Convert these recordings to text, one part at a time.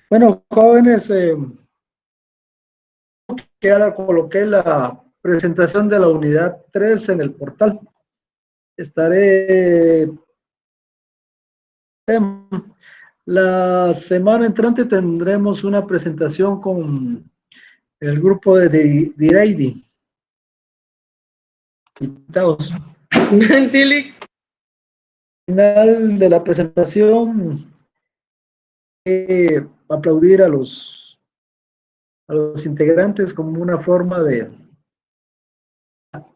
Bueno, jóvenes, que ya coloqué la presentación de la unidad 3 en el portal. Estaré la semana entrante tendremos una presentación con el grupo de Direidi, invitados. Sí, Al final de la presentación, aplaudir a los integrantes como una forma de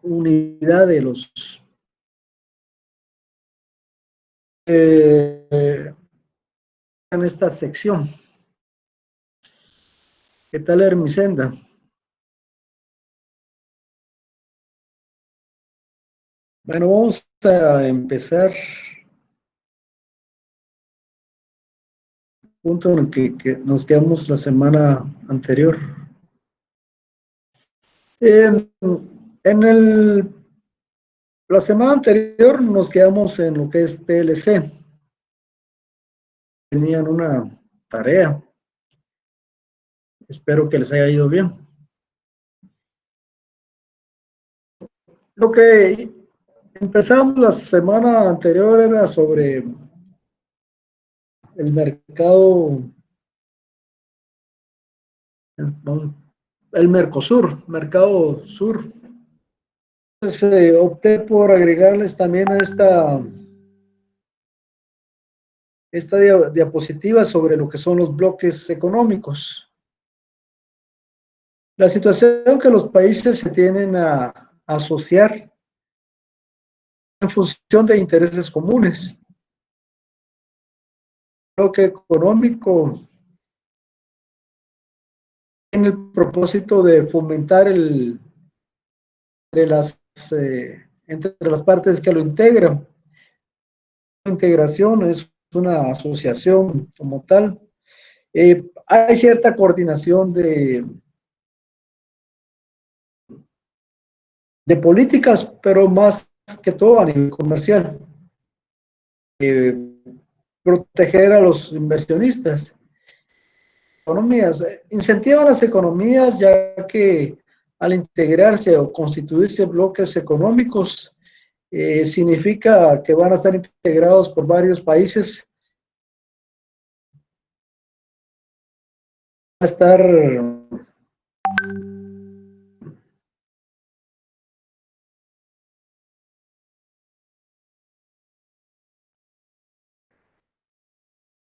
unidad de los en esta sección. ¿Qué tal, Hermisenda? Bueno, vamos a empezar punto en el que nos quedamos la semana anterior. En la semana anterior nos quedamos en lo que es TLC. Tenían una tarea. Espero que les haya ido bien. Lo que empezamos la semana anterior era sobre el mercado, el Mercosur, mercado sur. Entonces, opté por agregarles también a esta diapositiva sobre lo que son los bloques económicos. La situación que los países se tienen a asociar en función de intereses comunes. El bloque económico tiene el propósito de fomentar entre las partes que lo integran. La integración es una asociación como tal. Hay cierta coordinación de políticas, pero más que todo a nivel comercial. Proteger a los inversionistas. Economías, incentivan las economías ya que al integrarse o constituirse bloques económicos, significa que van a estar integrados por varios países, va a estar.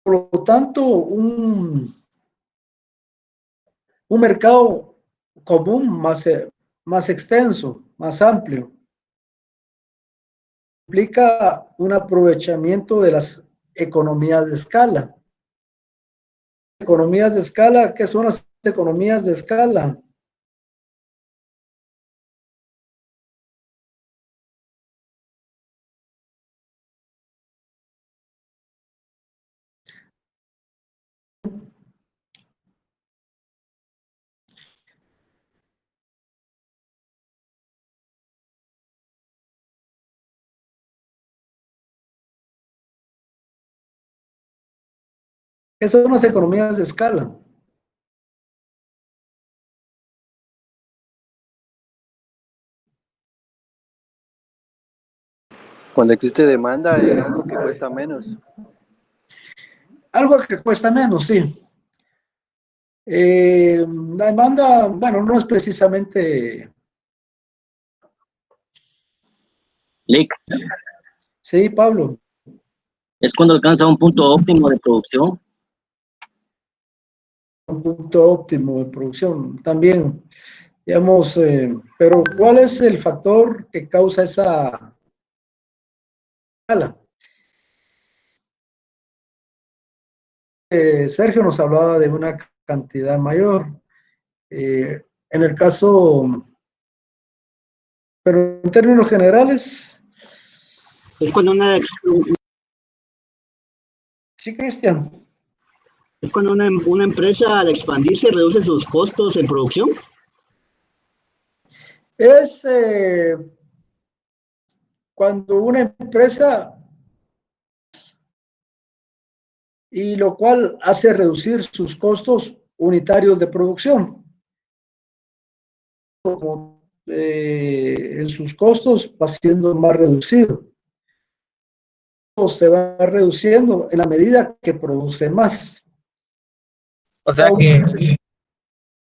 Por lo tanto, un mercado común más extenso, más amplio, implica un aprovechamiento de las economías de escala. Economías de escala, ¿qué son las economías de escala? ¿Qué son las economías de escala? Cuando existe demanda en algo que cuesta menos. Algo que cuesta menos, sí. La demanda, bueno, no es precisamente. Lick, Sí, Pablo, es cuando alcanza un punto óptimo de producción. un punto óptimo de producción también, digamos, pero ¿cuál es el factor que causa esa escala? Sergio nos hablaba de una cantidad mayor. En el caso, pero en términos generales, Es cuando sí, Cristian, una empresa al expandirse reduce sus costos en producción. es cuando una empresa y lo cual hace reducir sus costos unitarios de producción. Como, en sus costos va siendo más reducido. Se va reduciendo en la medida que produce más. O sea que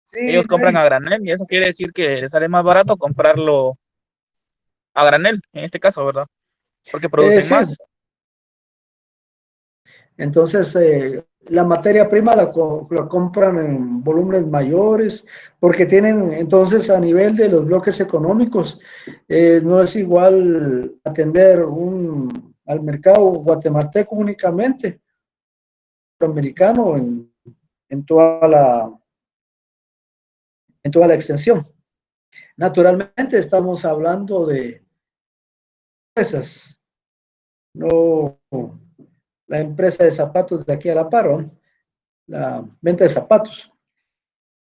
Sí, ellos compran a granel y eso quiere decir que les sale más barato comprarlo a granel, en este caso, ¿verdad? Porque producen sí. más. Entonces, la materia prima la compran en volúmenes mayores, porque tienen, entonces, a nivel de los bloques económicos, no es igual atender al mercado guatemalteco únicamente, americano en toda la extensión. Naturalmente, estamos hablando de empresas, no la empresa de zapatos de aquí a la par, ¿no? La venta de zapatos.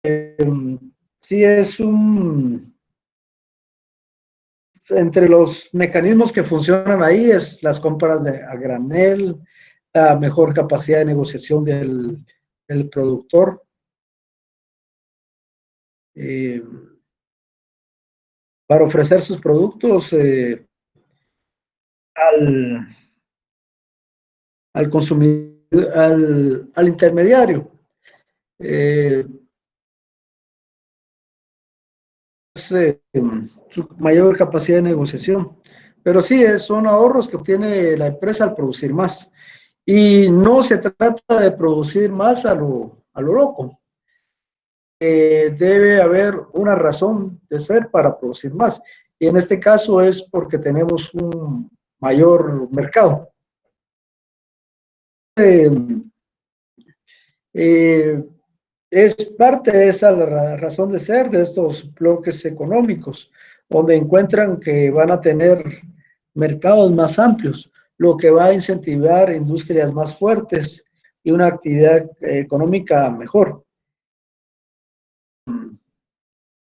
Sí es entre los mecanismos que funcionan ahí es las compras a granel, la mejor capacidad de negociación del productor, eh, para ofrecer sus productos al, al consumidor, al intermediario. Es su mayor capacidad de negociación. Pero sí, son ahorros que obtiene la empresa al producir más. Y no se trata de producir más a lo loco. Debe haber una razón de ser para producir más. Y en este caso es porque tenemos un mayor mercado. Eh, eh, es parte de esa razón de ser de estos bloques económicos, donde encuentran que van a tener mercados más amplios, lo que va a incentivar industrias más fuertes y una actividad económica mejor.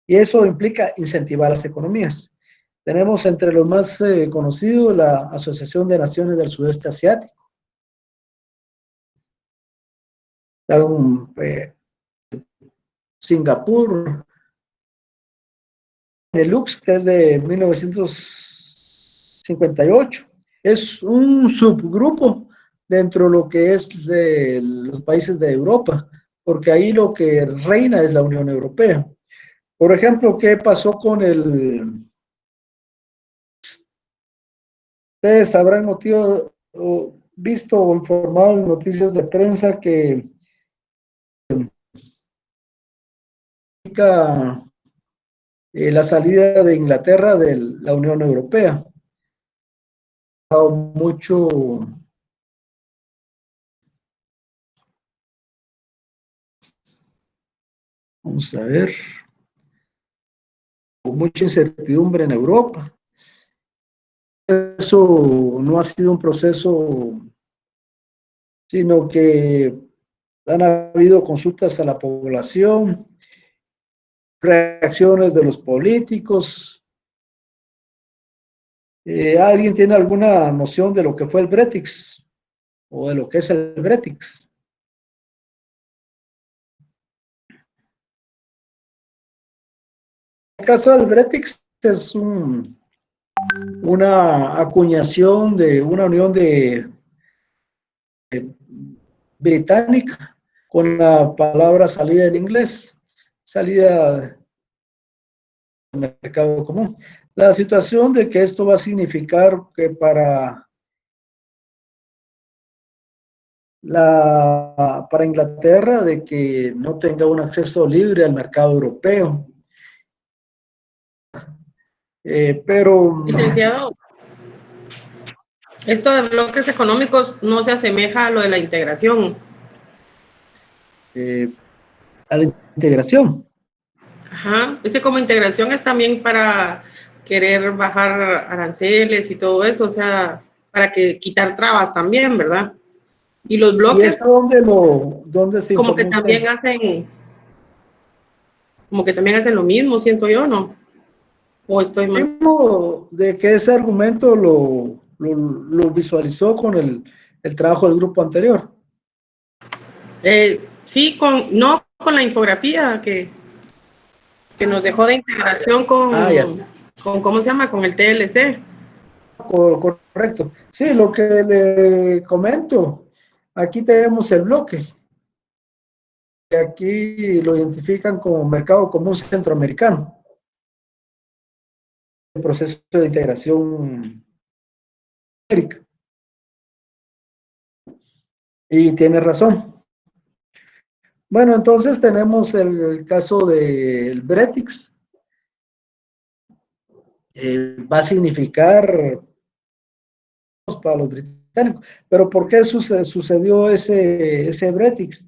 Y eso implica incentivar las economías. Tenemos entre los más conocidos la Asociación de Naciones del Sudeste Asiático, Singapur, Benelux, que es de 1958. Es un subgrupo dentro de lo que es de los países de Europa, porque ahí lo que reina es la Unión Europea. Por ejemplo, ¿qué pasó con ustedes habrán visto o informado en noticias de prensa que la salida de Inglaterra de la Unión Europea? Ha dado mucho, vamos a ver, mucha incertidumbre en Europa. Eso no ha sido un proceso, sino que han habido consultas a la población, reacciones de los políticos. ¿Alguien tiene alguna noción de lo que fue el Brexit o de lo que es el Brexit? El caso del Brexit es una acuñación de una unión británica con la palabra salida en inglés, salida del mercado común. La situación de que esto va a significar que para Inglaterra de que no tenga un acceso libre al mercado europeo. Pero Licenciado, esto de bloques económicos no se asemeja a lo de la integración. a la integración. Ajá, es que como integración es también para querer bajar aranceles y todo eso, o sea, para que quitar trabas también, ¿verdad? Y los ¿Y bloques eso dónde se como que informó usted? como que también hacen lo mismo, siento yo, ¿no? O estoy mal. De que ese argumento lo visualizó con el trabajo del grupo anterior. Sí, no con la infografía que nos dejó de integración Ya. con, ¿cómo se llama? Con el TLC. Correcto. Sí, lo que le comento, aquí tenemos el bloque, que aquí lo identifican como Mercado Común Centroamericano, el proceso de integración numérica. Y tiene razón. Bueno, entonces tenemos el caso del Bretix. Va a significar para los británicos. Pero ¿por qué sucedió ese Bretix?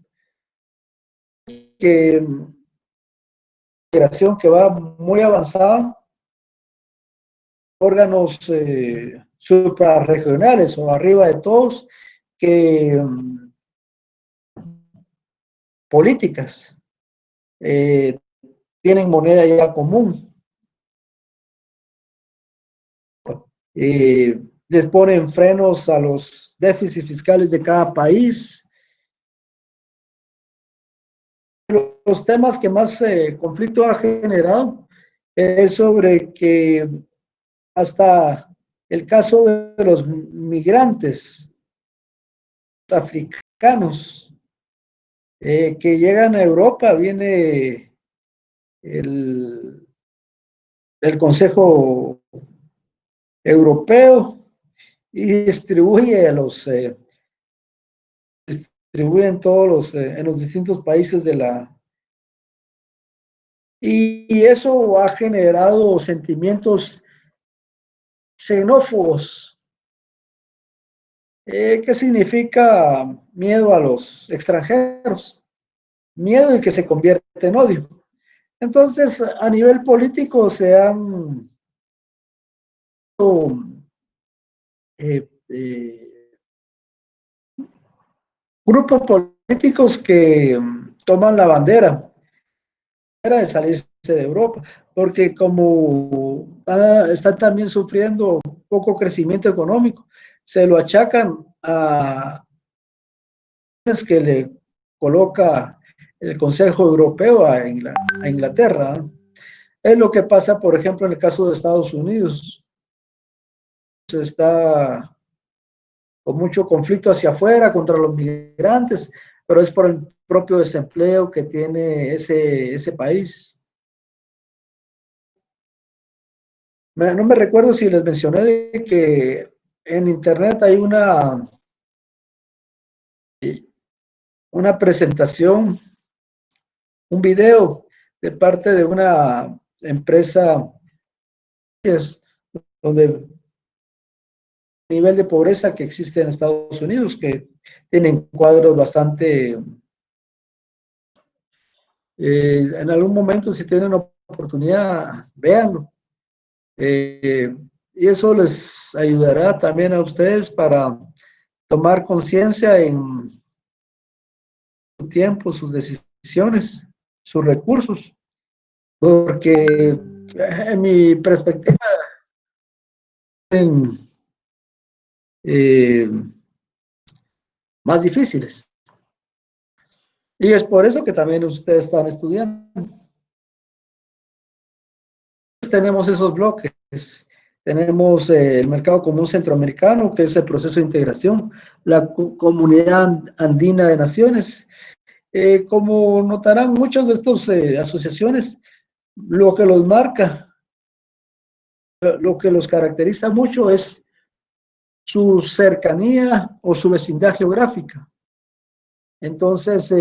Que migración que va muy avanzada, órganos suprarregionales o arriba de todos, que políticas tienen moneda ya común. Les ponen frenos a los déficits fiscales de cada país. Los temas que más conflicto ha generado es sobre que hasta el caso de los migrantes africanos que llegan a Europa, viene el, el Consejo Europeo y distribuye distribuyen todos en los distintos países de la. Y eso ha generado sentimientos xenófobos. ¿Qué significa miedo a los extranjeros? Miedo y que se convierte en odio. Entonces, a nivel político se han eh, eh, grupos políticos que toman la bandera de salirse de Europa, porque como están también sufriendo poco crecimiento económico, se lo achacan a que le coloca el Consejo Europeo a Inglaterra. Es lo que pasa, por ejemplo, en el caso de Estados Unidos. Se está con mucho conflicto hacia afuera contra los migrantes, pero es por el propio desempleo que tiene ese país. No me recuerdo si les mencioné de que en internet hay una presentación, un video de parte de una empresa donde el nivel de pobreza que existe en Estados Unidos, que tienen cuadros bastante. En algún momento, si tienen oportunidad, véanlo. Y eso les ayudará también a ustedes para tomar conciencia en su tiempo, sus decisiones, sus recursos, porque en mi perspectiva, en, eh, más difíciles. Y es por eso que también ustedes están estudiando. Tenemos esos bloques. Tenemos el Mercado Común Centroamericano, que es el proceso de integración, la Comunidad Andina de Naciones. Como notarán, muchas de estas asociaciones, lo que los marca, lo que los caracteriza mucho es su cercanía o su vecindad geográfica. Entonces,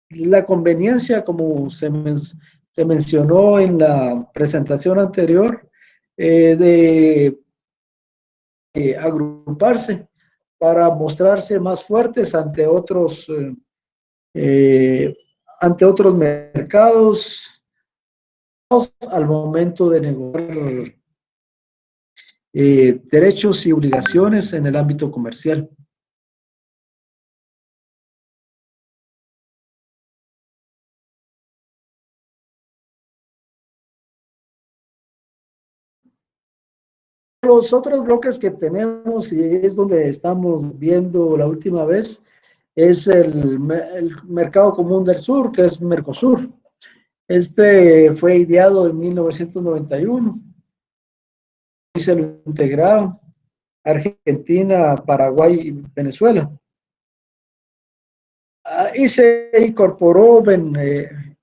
la conveniencia, como se mencionó en la presentación anterior, de agruparse para mostrarse más fuertes ante otros mercados al momento de negociar derechos y obligaciones en el ámbito comercial. Los otros bloques que tenemos, y es donde estamos viendo la última vez, es el Mercado Común del Sur, que es Mercosur. Este fue ideado en 1991 y se lo integraron Argentina, Paraguay y Venezuela. Y se incorporó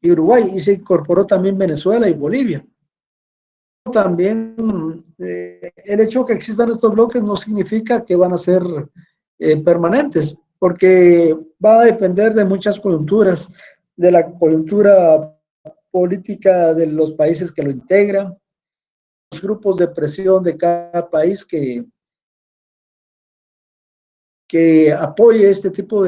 y Uruguay, y se incorporó también Venezuela y Bolivia. También el hecho de que existan estos bloques no significa que van a ser permanentes, porque va a depender de muchas coyunturas, de la coyuntura política de los países que lo integran, los grupos de presión de cada país que apoye este tipo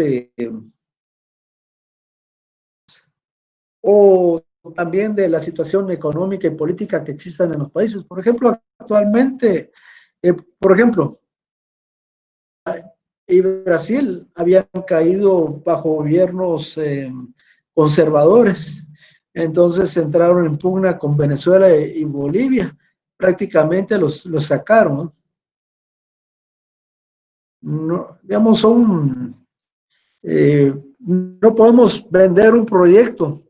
o también de la situación económica y política que existan en los países. Por ejemplo, actualmente, por ejemplo, y Brasil habían caído bajo gobiernos conservadores, entonces entraron en pugna con Venezuela y Bolivia, prácticamente los sacaron. No, digamos, no podemos vender un proyecto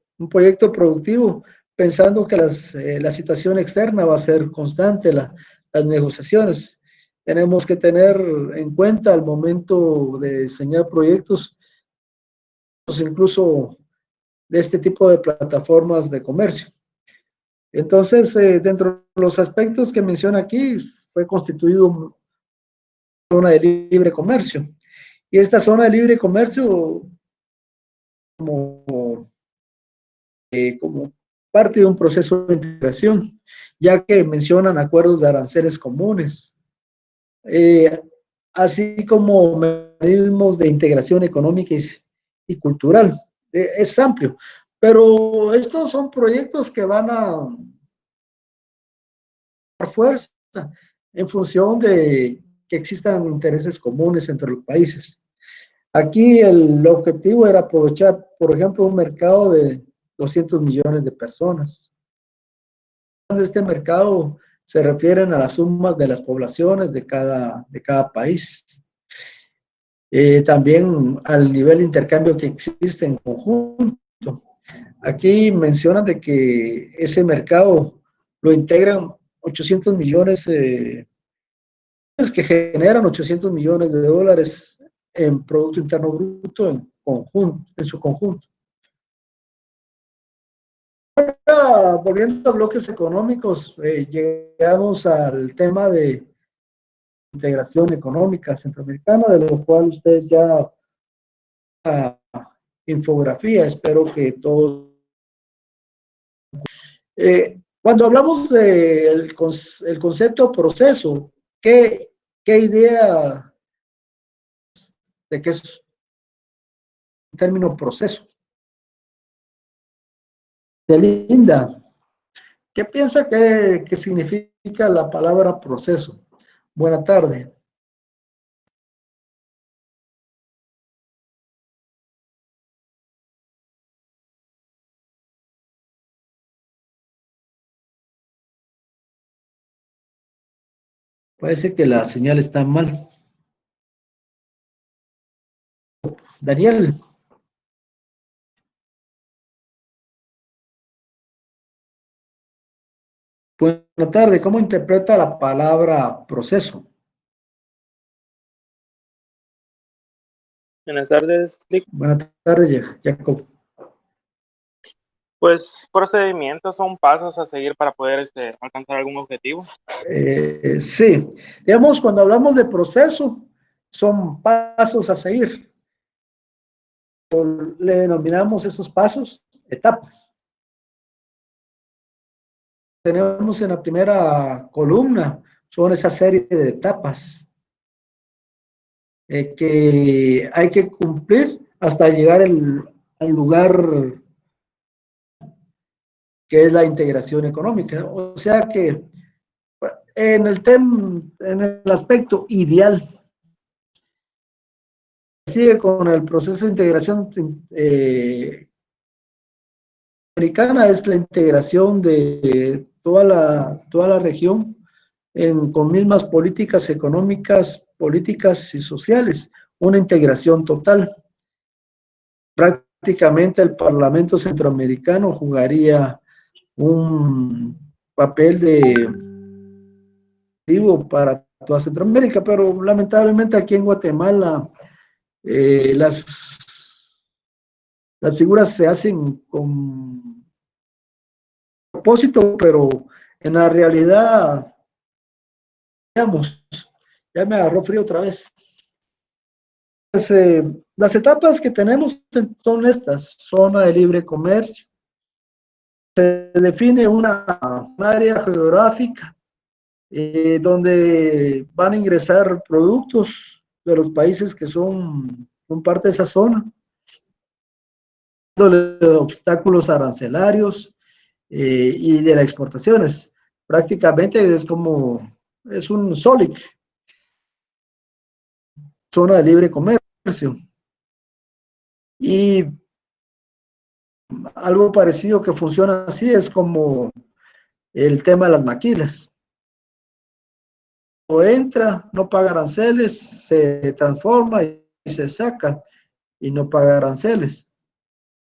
productivo, pensando que la situación externa va a ser constante, las negociaciones. Tenemos que tener en cuenta al momento de diseñar proyectos, incluso de este tipo de plataformas de comercio. Entonces, dentro de los aspectos que menciona aquí, fue constituido una zona de libre comercio. Y esta zona de libre comercio, como parte de un proceso de integración, ya que mencionan acuerdos de aranceles comunes, así como mecanismos de integración económica y cultural. Es amplio, pero estos son proyectos que van a dar fuerza en función de que existan intereses comunes entre los países. Aquí el objetivo era aprovechar, por ejemplo, un mercado de 200 millones de personas. De este mercado se refieren a las sumas de las poblaciones de cada país. También al nivel de intercambio que existe en conjunto. Aquí mencionan de que ese mercado lo integran 800 millones, que generan 800 millones de dólares en Producto Interno Bruto en su conjunto. Ahora, volviendo a bloques económicos, llegamos al tema de integración económica centroamericana, de lo cual ustedes ya infografía, espero que todos. Cuando hablamos del concepto proceso, ¿qué idea de qué es el término proceso? De Linda, ¿qué piensa que significa la palabra proceso? Buena tarde. Parece que la señal está mal. Daniel. Buenas tardes, ¿cómo interpreta la palabra proceso? Buenas tardes, Nick. Buenas tardes, Jacob. Pues procedimientos son pasos a seguir para poder alcanzar algún objetivo. Sí, digamos, cuando hablamos de proceso, son pasos a seguir. Le denominamos esos pasos etapas. Tenemos en la primera columna, son esa serie de etapas que hay que cumplir hasta llegar al lugar que es la integración económica. O sea que en el aspecto ideal, sigue con el proceso de integración americana, es la integración de toda la región con mismas políticas económicas, políticas y sociales, una integración total. Prácticamente el Parlamento Centroamericano jugaría un papel para toda Centroamérica, pero lamentablemente aquí en Guatemala las figuras se hacen con propósito, pero en la realidad, digamos, ya me agarró frío otra vez. Las etapas que tenemos son estas: zona de libre comercio, se define una área geográfica donde van a ingresar productos de los países que son parte de esa zona, obstáculos arancelarios y de las exportaciones. Prácticamente es un SOLIC, zona de libre comercio. Y algo parecido que funciona así es como el tema de las maquilas. O entra, no paga aranceles, se transforma y se saca y no paga aranceles.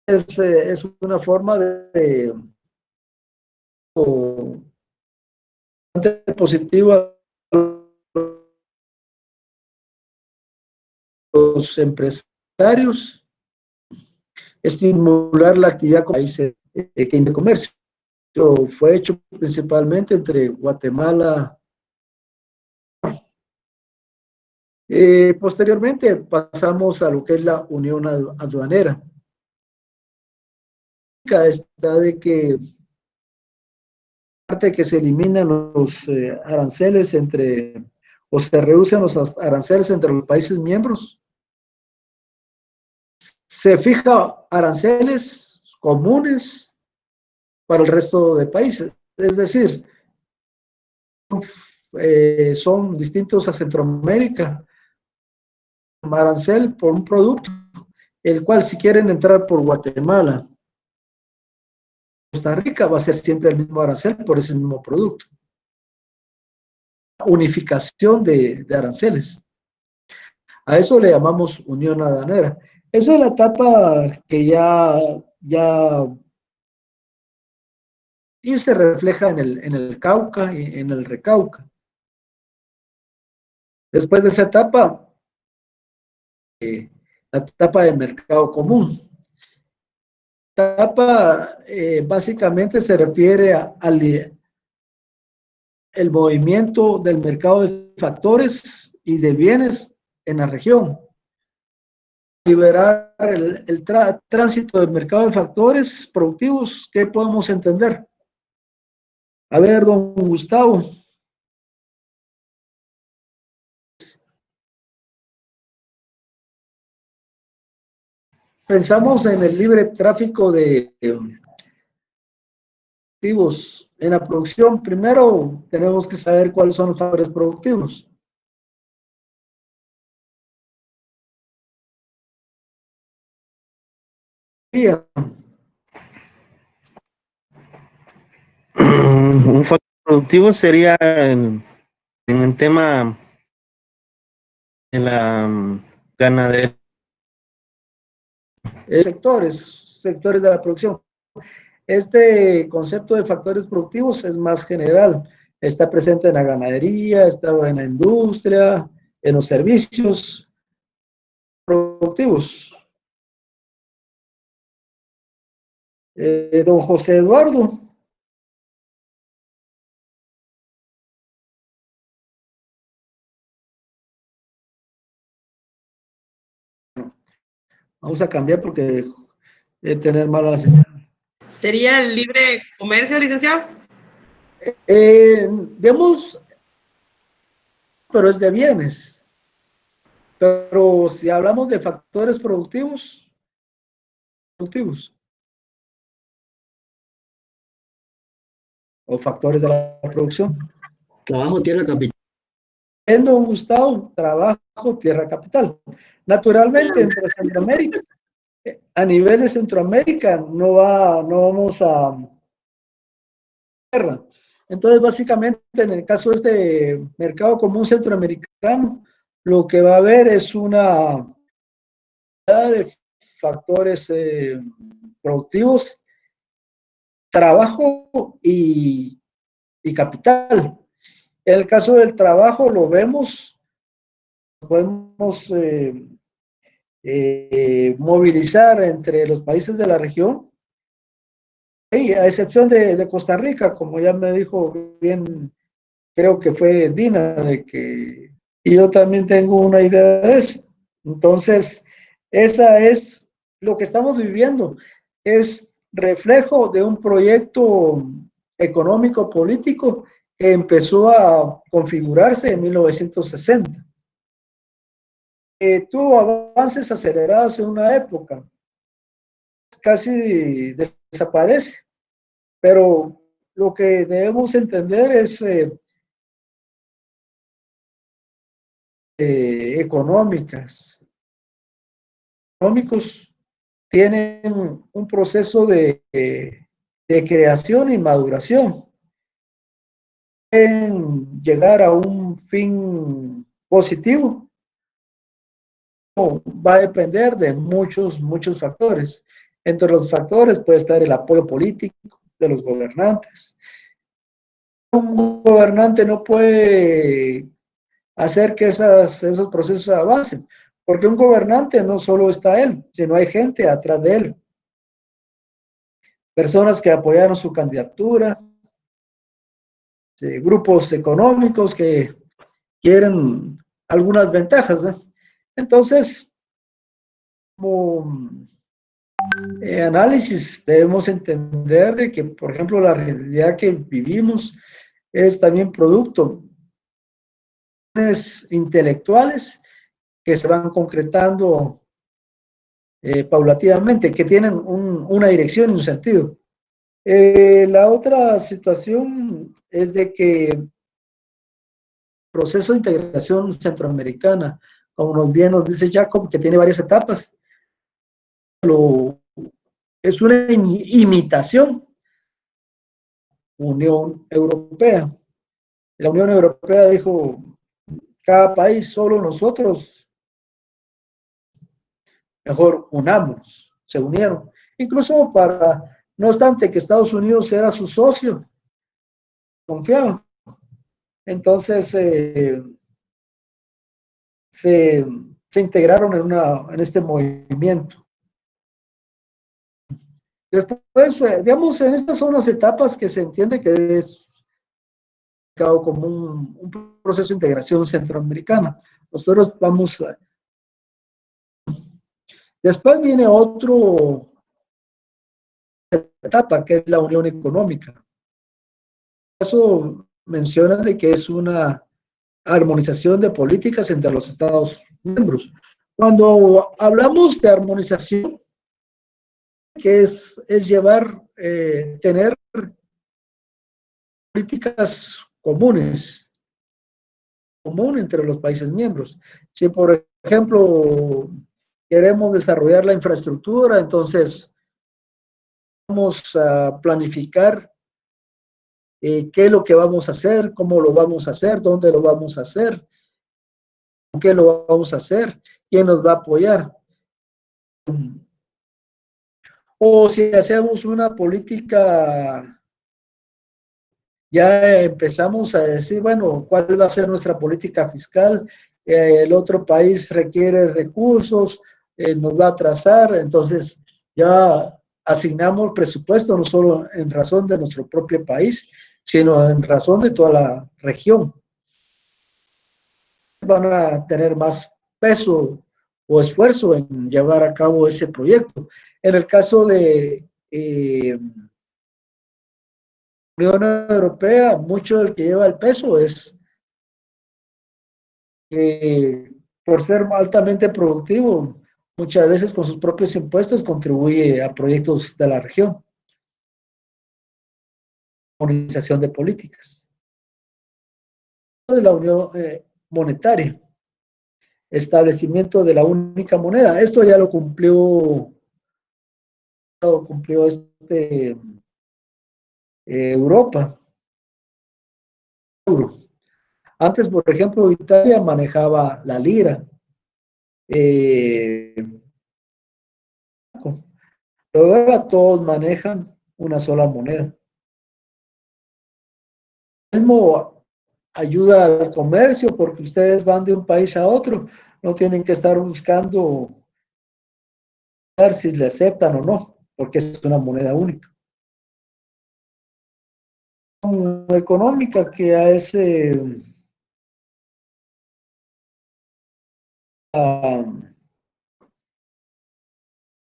Es una forma positiva a los empresarios, estimular la actividad con países de comercio. Fue hecho principalmente entre Guatemala. Posteriormente pasamos a lo que es la unión aduanera. Está de que parte que se eliminan los aranceles o se reducen los aranceles entre los países miembros. Se fija aranceles comunes para el resto de países. Es decir, son distintos a Centroamérica. Arancel por un producto, el cual si quieren entrar por Guatemala, Costa Rica, va a ser siempre el mismo arancel por ese mismo producto. Unificación de aranceles. A eso le llamamos unión aduanera. Esa es la etapa que ya y se refleja en el Cauca y en el Recauca. Después de esa etapa, la etapa de mercado común. La etapa básicamente se refiere al el movimiento del mercado de factores y de bienes en la región. Liberar el tránsito del mercado de factores productivos. ¿Qué podemos entender? A ver, don Gustavo. Pensamos en el libre tráfico de activos en la producción. Primero tenemos que saber cuáles son los factores productivos. Un factor productivo sería en el tema de la ganadería. Sectores de la producción. Este concepto de factores productivos es más general. Está presente en la ganadería, está en la industria, en los servicios productivos. Don José Eduardo. Vamos a cambiar porque tener mala señal. ¿Sería el libre comercio, licenciado? Vemos, pero es de bienes. Pero si hablamos de factores productivos, o factores de la producción. Trabajo, tierra, capital. En don Gustavo, trabajo, tierra, capital. Naturalmente, entre Centroamérica, a nivel de Centroamérica, no vamos a tierra. Entonces, básicamente, en el caso de este mercado común centroamericano, lo que va a haber es una de factores productivos, trabajo y capital. En el caso del trabajo lo vemos, podemos movilizar entre los países de la región, y a excepción de Costa Rica, como ya me dijo bien, creo que fue Dina, de que y yo también tengo una idea de eso. Entonces, esa es lo que estamos viviendo, es reflejo de un proyecto económico político que empezó a configurarse en 1960. Tuvo avances acelerados en una época, casi desaparece, pero lo que debemos entender es económicos tienen un proceso de creación y maduración. En llegar a un fin positivo va a depender de muchos factores. Entre los factores puede estar el apoyo político de los gobernantes. Un gobernante no puede hacer que esos procesos avancen, porque un gobernante no solo está él, sino hay gente atrás de él. Personas que apoyaron su candidatura, grupos económicos que quieren algunas ventajas, ¿no? Entonces, como análisis debemos entender de que, por ejemplo, la realidad que vivimos es también producto de intelectuales que se van concretando paulatinamente, que tienen una dirección y un sentido. La otra situación es de que el proceso de integración centroamericana, como bien nos dice Jacob, que tiene varias etapas, es una imitación Unión Europea. La Unión Europea dijo, cada país, solo nosotros, mejor unamos, se unieron. Incluso no obstante que Estados Unidos era su socio, confiaban. Entonces, se integraron en este movimiento. Después, digamos, en estas son las etapas que se entiende que es como un proceso de integración centroamericana. Nosotros vamos a... Después viene otra etapa, que es la unión económica. Eso menciona de que es una armonización de políticas entre los Estados miembros. Cuando hablamos de armonización, que es llevar, tener políticas comunes, común entre los países miembros. Si, por ejemplo, queremos desarrollar la infraestructura, entonces vamos a planificar qué es lo que vamos a hacer, cómo lo vamos a hacer, dónde lo vamos a hacer, qué lo vamos a hacer, quién nos va a apoyar. O si hacemos una política, ya empezamos a decir, bueno, ¿cuál va a ser nuestra política fiscal? El otro país requiere recursos, nos va a atrasar, entonces ya asignamos presupuesto no solo en razón de nuestro propio país, sino en razón de toda la región. Van a tener más peso o esfuerzo en llevar a cabo ese proyecto. En el caso de Unión Europea, mucho del que lleva el peso es por ser altamente productivo, muchas veces con sus propios impuestos contribuye a proyectos de la región. Organización de políticas. De la unión monetaria. Establecimiento de la única moneda. Esto ya lo cumplió Europa. euro. Antes, por ejemplo, Italia manejaba la lira. Pero ahora todos manejan una sola moneda. Mismo ayuda al comercio porque ustedes van de un país a otro, no tienen que estar buscando ver si le aceptan o no, porque es una moneda única. Económica que es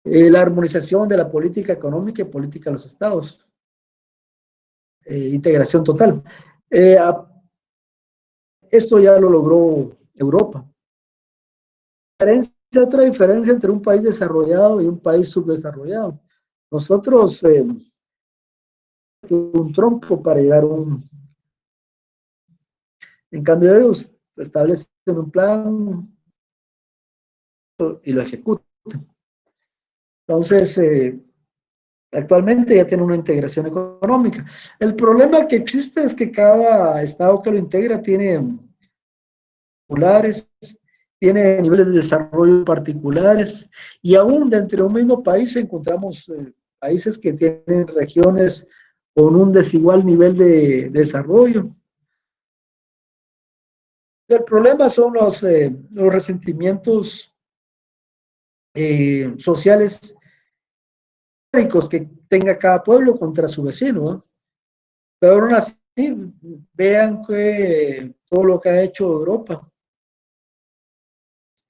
la armonización de la política económica y política de los estados. Integración total. Esto ya lo logró Europa. Otra diferencia entre un país desarrollado y un país subdesarrollado. Nosotros, un trompo para llegar a un... En cambio, ellos establecen un plan y lo ejecutan. Entonces, actualmente ya tiene una integración económica. El problema que existe es que cada estado que lo integra tiene particulares, tiene niveles de desarrollo particulares, y aún dentro de un mismo país encontramos países que tienen regiones con un desigual nivel de desarrollo. El problema son los resentimientos sociales que tenga cada pueblo contra su vecino, ¿no? Pero aún así, vean que todo lo que ha hecho Europa.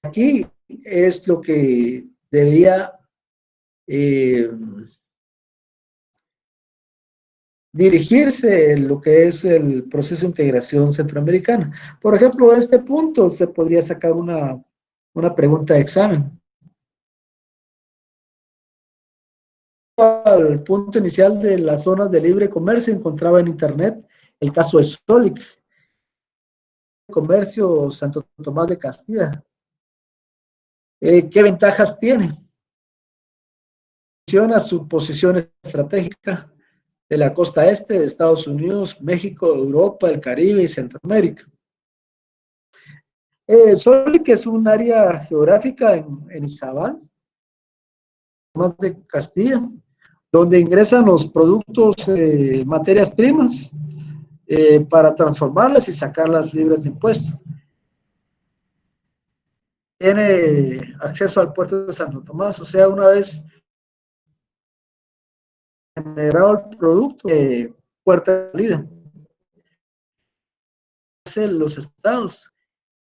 Aquí es lo que debía dirigirse en lo que es el proceso de integración centroamericana. Por ejemplo, de este punto se podría sacar una pregunta de examen. Al punto inicial de las zonas de libre comercio encontraba en internet el caso de Solic, comercio Santo Tomás de Castilla. ¿Qué ventajas tiene? Menciona su posición estratégica de la costa este de Estados Unidos, México, Europa, el Caribe y Centroamérica. Solic es un área geográfica en Izabal, más de Castilla, donde ingresan los productos, materias primas, para transformarlas y sacarlas libres de impuestos. Tiene acceso al puerto de Santo Tomás, o sea, una vez generado el producto, puerta de salida. Los estados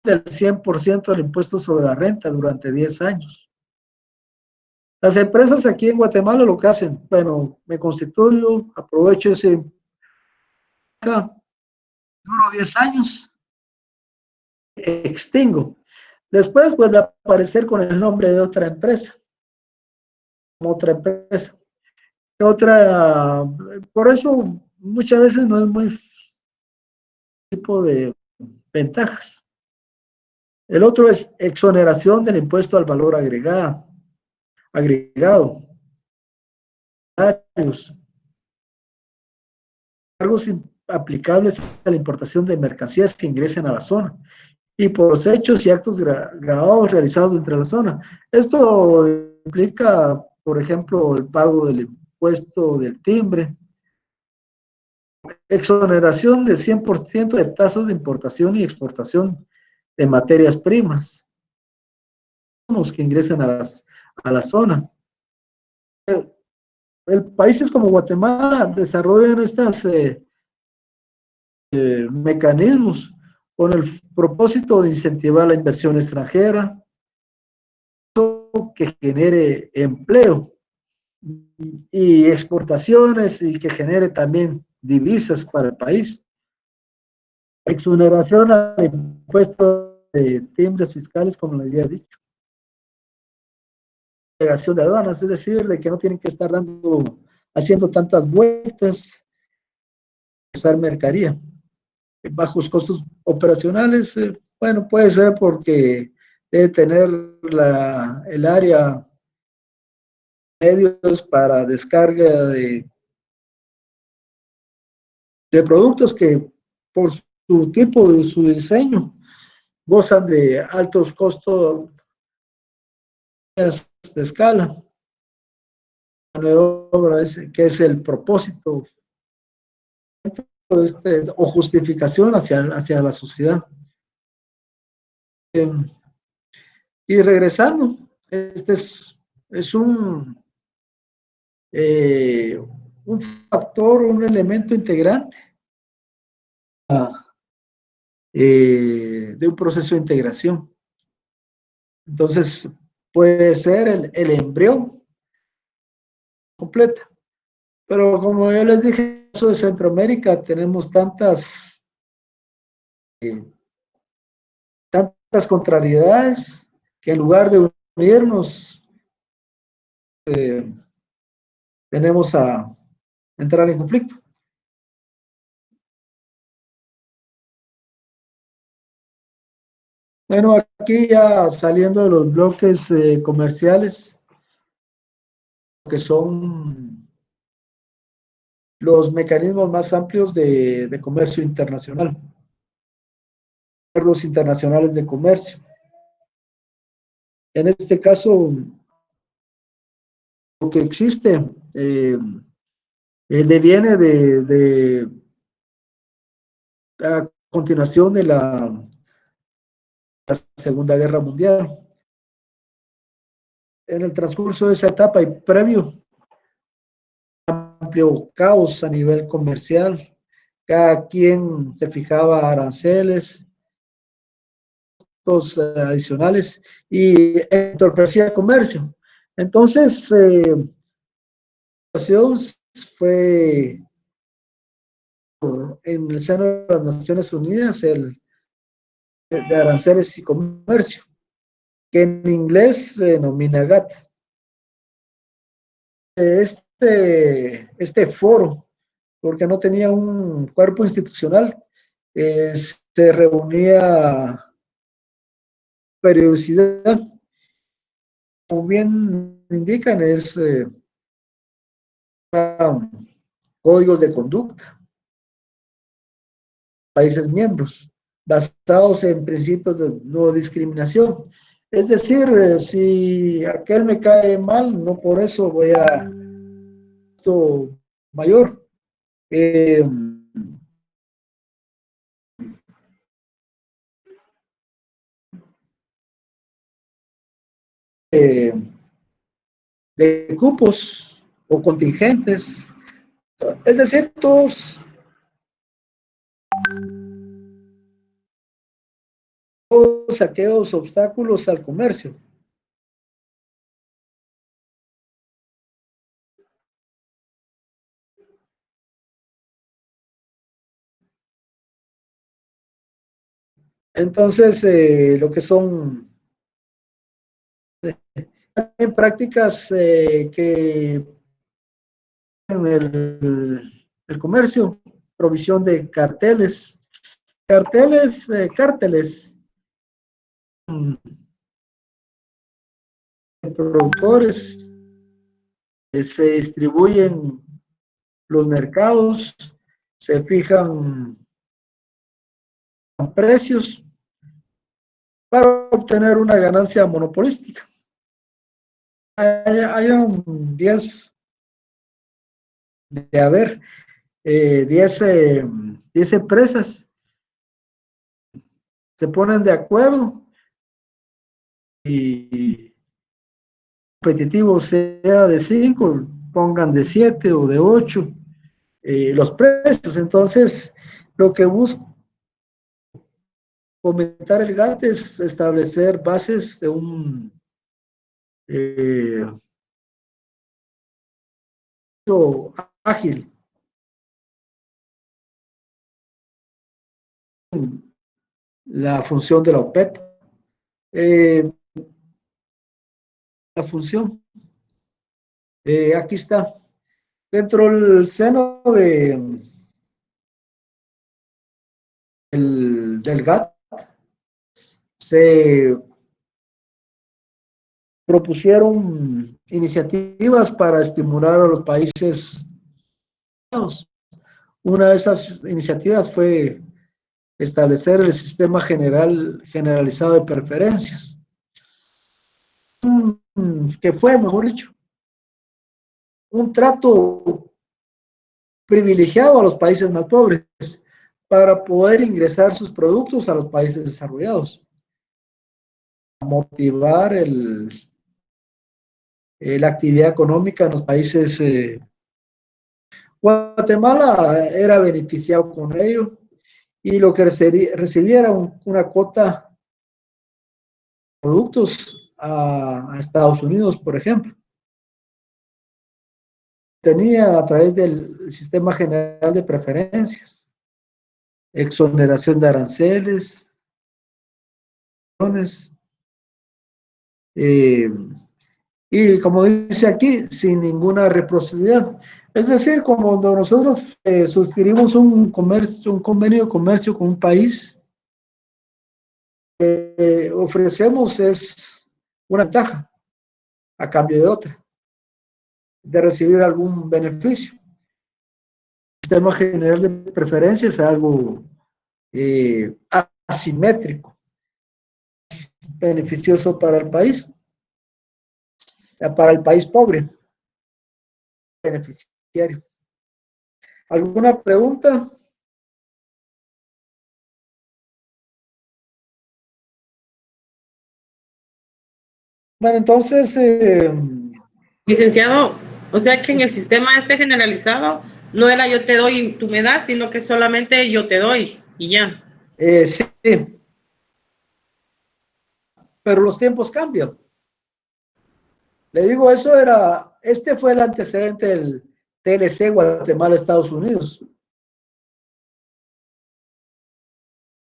del 100% del impuesto sobre la renta durante 10 años. Las empresas aquí en Guatemala lo que hacen, bueno, me constituyo, aprovecho ese acá, duro 10 años, extingo. Después vuelve a aparecer con el nombre de otra empresa, otra empresa. Por eso muchas veces no es muy tipo de ventajas. El otro es exoneración del impuesto al valor agregado. Cargos aplicables a la importación de mercancías que ingresen a la zona y por los hechos y actos grabados realizados dentro de la zona. Esto implica, por ejemplo, el pago del impuesto del timbre, exoneración de 100% de tasas de importación y exportación de materias primas que ingresen a la zona. Países como Guatemala desarrollan estos mecanismos con el propósito de incentivar la inversión extranjera, que genere empleo y exportaciones y que genere también divisas para el país. Exoneración al impuesto de timbres fiscales, como les había dicho. Agregación de aduanas, es decir, de que no tienen que estar haciendo tantas vueltas, usar mercadería. Bajos costos operacionales, bueno, puede ser porque debe tener el área medios para descarga de productos que por su tipo y su diseño gozan de altos costos de escala. La obra que es el propósito o justificación hacia la sociedad. Y regresando, este es un factor, un elemento integrante de un proceso de integración. Entonces, puede ser el embrión completa. Pero como yo les dije, en el caso de Centroamérica tenemos tantas contrariedades que en lugar de unirnos, tenemos a entrar en conflicto. Bueno, aquí ya saliendo de los bloques comerciales, que son los mecanismos más amplios de comercio internacional, acuerdos internacionales de comercio. En este caso, lo que existe deviene de a continuación de la Segunda Guerra Mundial. En el transcurso de esa etapa y previo, amplio caos a nivel comercial, cada quien se fijaba aranceles, costos adicionales y entorpecía el comercio. Entonces, la situación fue en el seno de las Naciones Unidas de aranceles y comercio, que en inglés se denomina GATT. Este foro, porque no tenía un cuerpo institucional, se reunía periodicidad, como bien indican, es códigos de conducta, países miembros, basados en principios de no discriminación. Es decir, si aquel me cae mal, no por eso voy a esto mayor. De cupos o contingentes, es decir, todos aquellos obstáculos al comercio. Entonces, lo que son en prácticas que en el comercio, provisión de carteles, cárteles, productores, se distribuyen los mercados, se fijan precios para obtener una ganancia monopolística. Hay un 10 de haber 10 empresas se ponen de acuerdo y competitivo sea de 5, pongan de 7 o de 8 los precios. Entonces, lo que busca fomentar el GATT es establecer bases de un ágil. La función de la OPEP. La función. Aquí está. Dentro del seno del GATT se propusieron iniciativas para estimular a los países. Una de esas iniciativas fue establecer el sistema generalizado de preferencias, que fue, mejor dicho, un trato privilegiado a los países más pobres para poder ingresar sus productos a los países desarrollados, motivar la actividad económica en los países. Guatemala era beneficiado con ello, y lo que recibía era una cuota de productos a Estados Unidos, por ejemplo. Tenía a través del sistema general de preferencias, exoneración de aranceles, y como dice aquí, sin ninguna reciprocidad. Es decir, como cuando nosotros suscribimos un convenio de comercio con un país, ofrecemos es una ventaja a cambio de otra, de recibir algún beneficio. El sistema general de preferencias es algo asimétrico, beneficioso para el país pobre, beneficiario. ¿Alguna pregunta? Bueno, entonces, Licenciado, o sea que en el sistema este generalizado no era yo te doy y tú me das, sino que solamente yo te doy y ya. sí, pero los tiempos cambian. Le digo, este fue el antecedente del TLC Guatemala-Estados Unidos.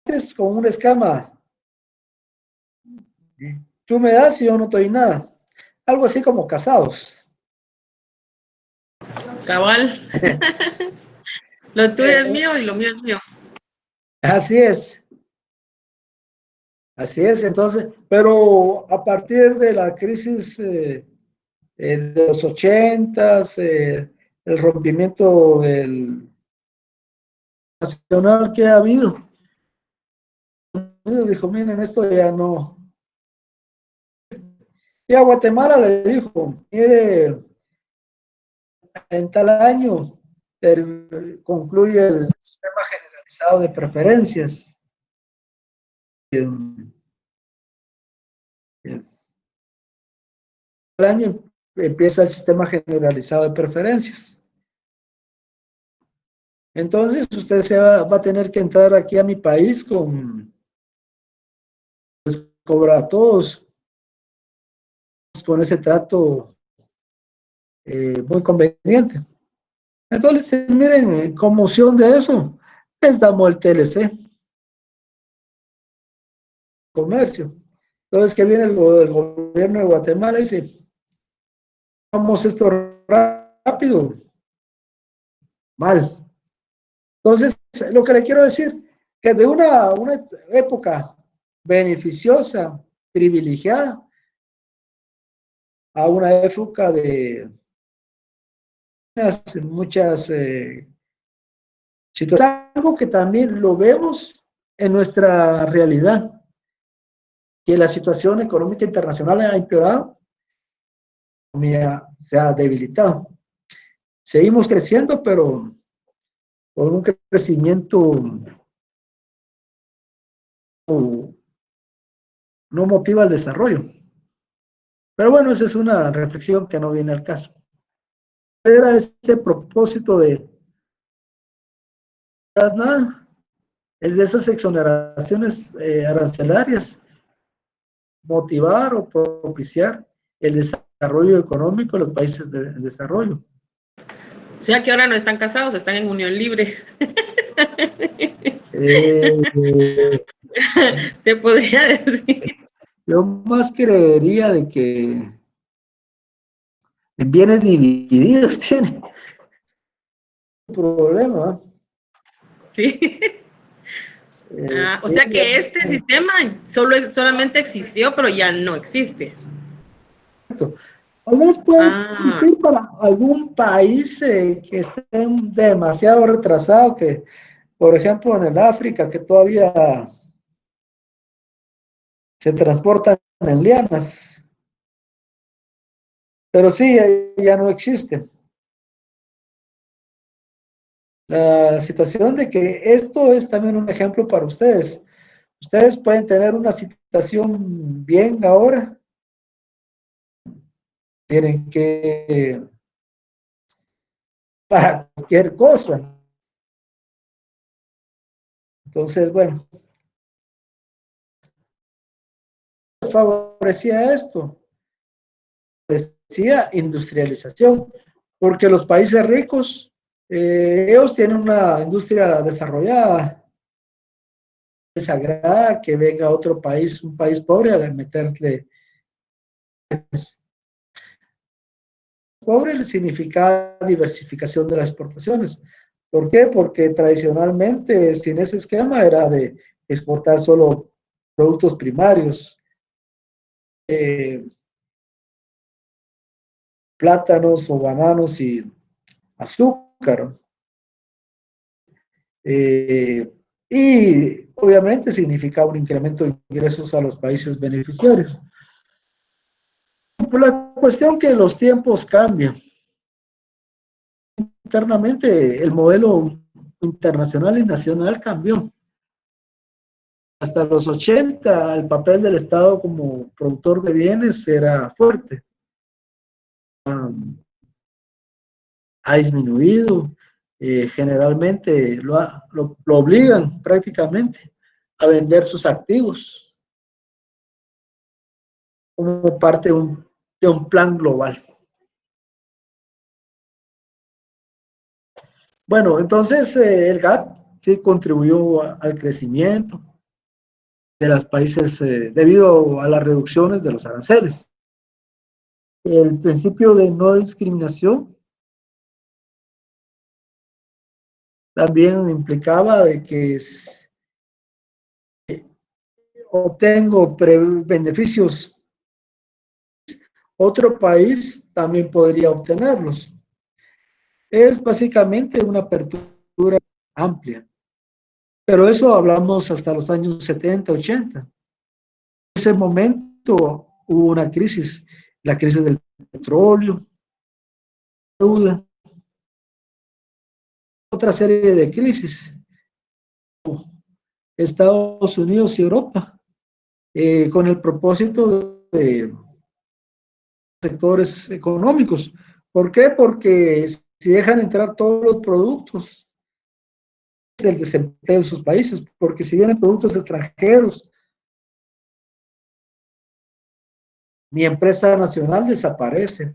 Antes, con un esquema, tú me das y yo no te doy nada. Algo así como casados. Cabal. Lo tuyo es mío y lo mío es mío. Así es. Así es, entonces, pero a partir de la crisis de los 80s, el rompimiento del nacional que ha habido, dijo, miren, esto ya no. Y a Guatemala le dijo, mire, en tal año concluye el sistema generalizado de preferencias. Tal año empieza el sistema generalizado de preferencias. Entonces usted va a tener que entrar aquí a mi país cobra a todos con ese trato muy conveniente. Entonces, miren, conmoción de eso, les damos el TLC, comercio. Entonces, que viene el gobierno de Guatemala y dice, vamos esto rápido, mal. Entonces, lo que le quiero decir, que de una época beneficiosa, privilegiada, a una época de muchas situaciones, algo que también lo vemos en nuestra realidad, que la situación económica internacional ha empeorado, la economía se ha debilitado. Seguimos creciendo, pero con un crecimiento no motiva el desarrollo. Pero bueno, esa es una reflexión que no viene al caso. Era ese propósito de nada, es de esas exoneraciones arancelarias, motivar o propiciar el desarrollo económico de los países de desarrollo. O sea que ahora no están casados, están en unión libre. Se podría decir. Yo más creería de que en bienes divididos tiene un problema. Sí. O sea que este sistema solamente existió, pero ya no existe. Tal vez puede existir para algún país que esté demasiado retrasado, que Por ejemplo, en el África, que todavía se transportan en lianas, pero sí, ya no existe. La situación de que esto es también un ejemplo para ustedes. Ustedes pueden tener una situación bien ahora, tienen que para cualquier cosa. Entonces, bueno, favorecía esto, favorecía industrialización, porque los países ricos, ellos tienen una industria desarrollada, desagrada que venga otro país, un país pobre, a meterle. Pobre significa diversificación de las exportaciones. ¿Por qué? Porque tradicionalmente, sin ese esquema, era de exportar solo productos primarios, plátanos o bananos y azúcar. Y obviamente significaba un incremento de ingresos a los países beneficiarios. La cuestión que los tiempos cambian. Internamente el modelo internacional y nacional cambió. Hasta los 80 el papel del Estado como productor de bienes era fuerte. Ha disminuido, generalmente lo obligan prácticamente a vender sus activos como parte de un plan global. Bueno, entonces el GATT sí contribuyó al crecimiento de los países debido a las reducciones de los aranceles. El principio de no discriminación también implicaba de que obtengo beneficios, otro país también podría obtenerlos. Es básicamente una apertura amplia. Pero eso hablamos hasta los años 70, 80. En ese momento hubo una crisis, la crisis del petróleo, deuda, otra serie de crisis. Estados Unidos y Europa, con el propósito de sectores económicos. ¿Por qué? Porque si dejan entrar todos los productos, es el desempleo en sus países, porque si vienen productos extranjeros, mi empresa nacional desaparece.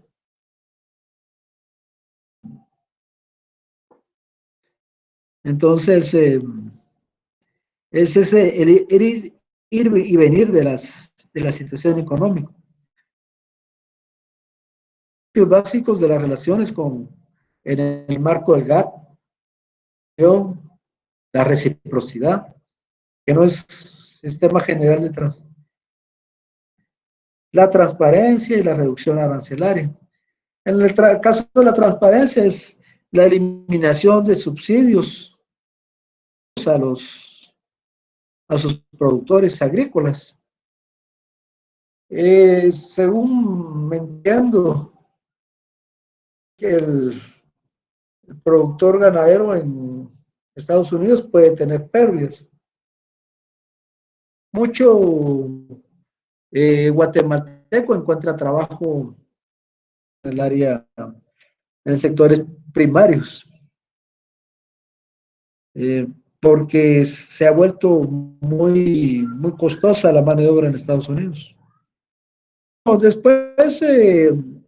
Entonces, es ese el ir y venir de la situación económica. Los básicos de las relaciones en el marco del GATT, la reciprocidad, que no es sistema general de la transparencia y la reducción arancelaria. En el caso de la transparencia es la eliminación de subsidios a sus productores agrícolas. Según me entiendo, que el productor ganadero en Estados Unidos puede tener pérdidas. Mucho guatemalteco encuentra trabajo en el área, en sectores primarios, porque se ha vuelto muy costosa la mano de obra en Estados Unidos. Después, en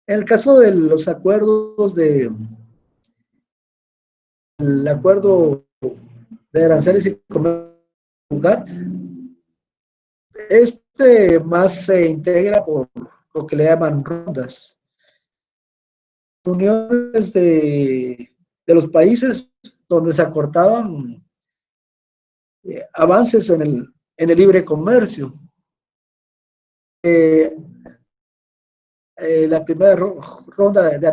el caso de los acuerdos el acuerdo de aranceles y comercio GATT, más se integra por lo que le llaman rondas, uniones de los países donde se acordaban avances en el libre comercio. La primera ronda de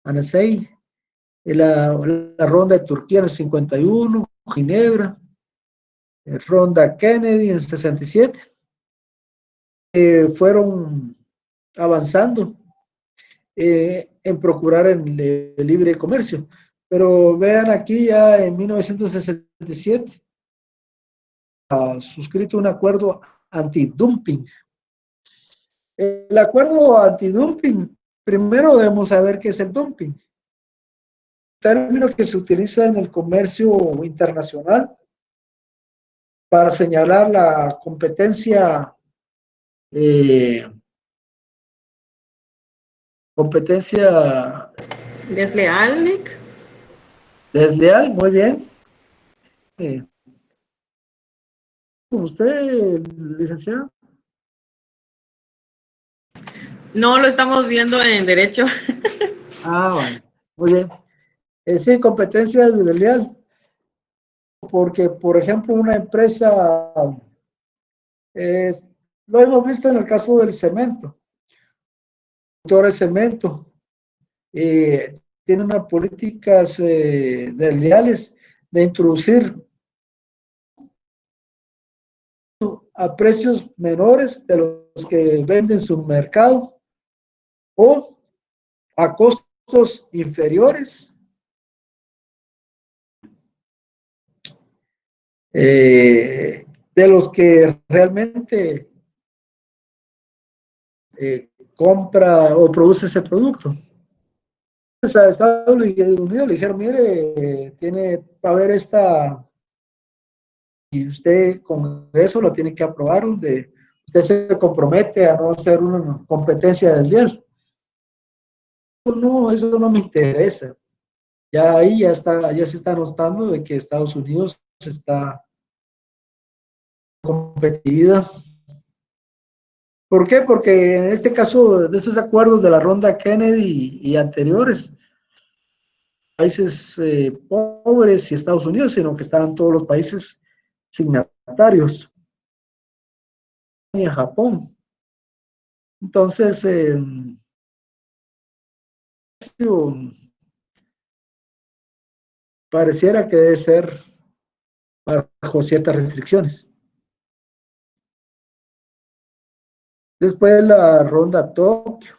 Anaheim, la ronda de Turquía en el 51, Ginebra, ronda Kennedy en 67, fueron avanzando en procurar el libre comercio. Pero vean aquí ya en 1967, ha suscrito un acuerdo antidumping. El acuerdo antidumping, primero debemos saber qué es el dumping. Término que se utiliza en el comercio internacional para señalar la competencia Desleal, Nick. desleal, muy bien. ¿Usted, licenciado? No lo estamos viendo en derecho. Ah, bueno, muy bien. Sí, competencia desleal. Porque, por ejemplo, una empresa, lo hemos visto en el caso del cemento, el productor de cemento, tiene unas políticas desleales de introducir a precios menores de los que venden su mercado o a costos inferiores de los que realmente compra o produce ese producto. Entonces, a Estados Unidos le dijeron, mire, tiene para ver esta, y usted con eso lo tiene que aprobar, donde usted se compromete a no hacer una competencia desleal. No, eso no me interesa. Ya ahí ya se está notando de que Estados Unidos está competitiva. ¿Por qué? Porque en este caso de esos acuerdos de la ronda Kennedy y anteriores, países pobres y Estados Unidos, sino que estaban todos los países signatarios y Japón. Entonces, pareciera que debe ser bajo ciertas restricciones. Después la ronda Tokio,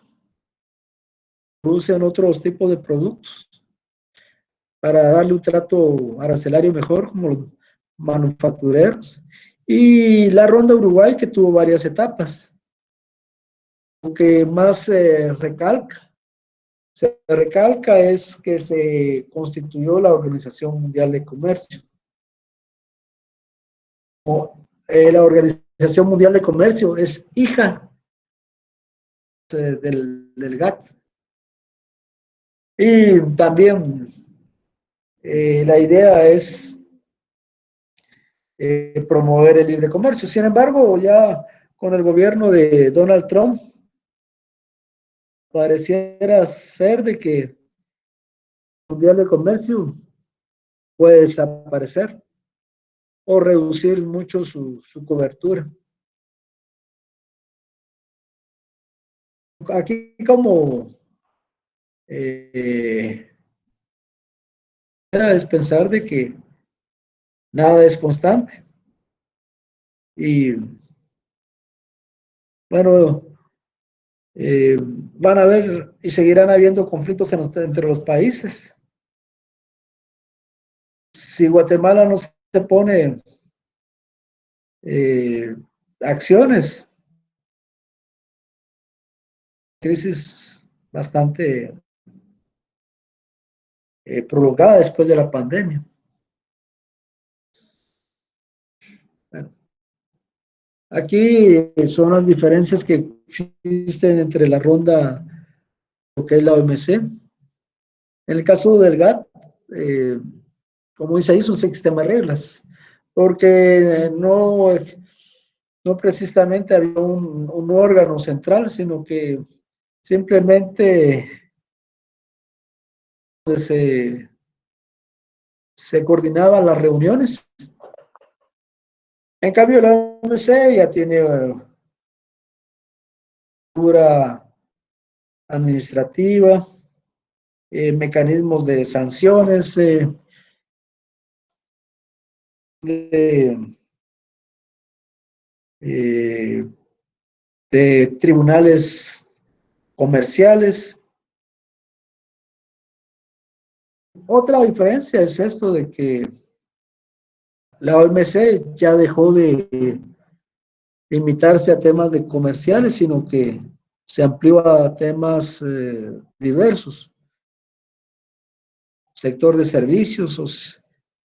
producen otros tipos de productos para darle un trato arancelario mejor, como los manufactureros. Y la ronda Uruguay, que tuvo varias etapas. Lo que más se recalca es que se constituyó la Organización Mundial de Comercio. La Organización Mundial de Comercio es hija del GATT. Y también la idea es promover el libre comercio. Sin embargo, ya con el gobierno de Donald Trump, pareciera ser de que el Mundial de Comercio puede desaparecer o reducir mucho su cobertura. Aquí como es pensar de que nada es constante. Y bueno, van a haber y seguirán habiendo conflictos entre los países. Si Guatemala no se pone acciones, crisis bastante prolongada después de la pandemia. Bueno, aquí son las diferencias que existen entre la ronda, lo que es la OMC. En el caso del GATT, como dice ahí, es un sistema de reglas, porque no precisamente había un órgano central, sino que simplemente se coordinaban las reuniones. En cambio, la OMC ya tiene figura administrativa, mecanismos de sanciones, de tribunales comerciales. Otra diferencia es esto de que la OMC ya dejó de limitarse a temas de comerciales, sino que se amplió a temas diversos, sector de servicios,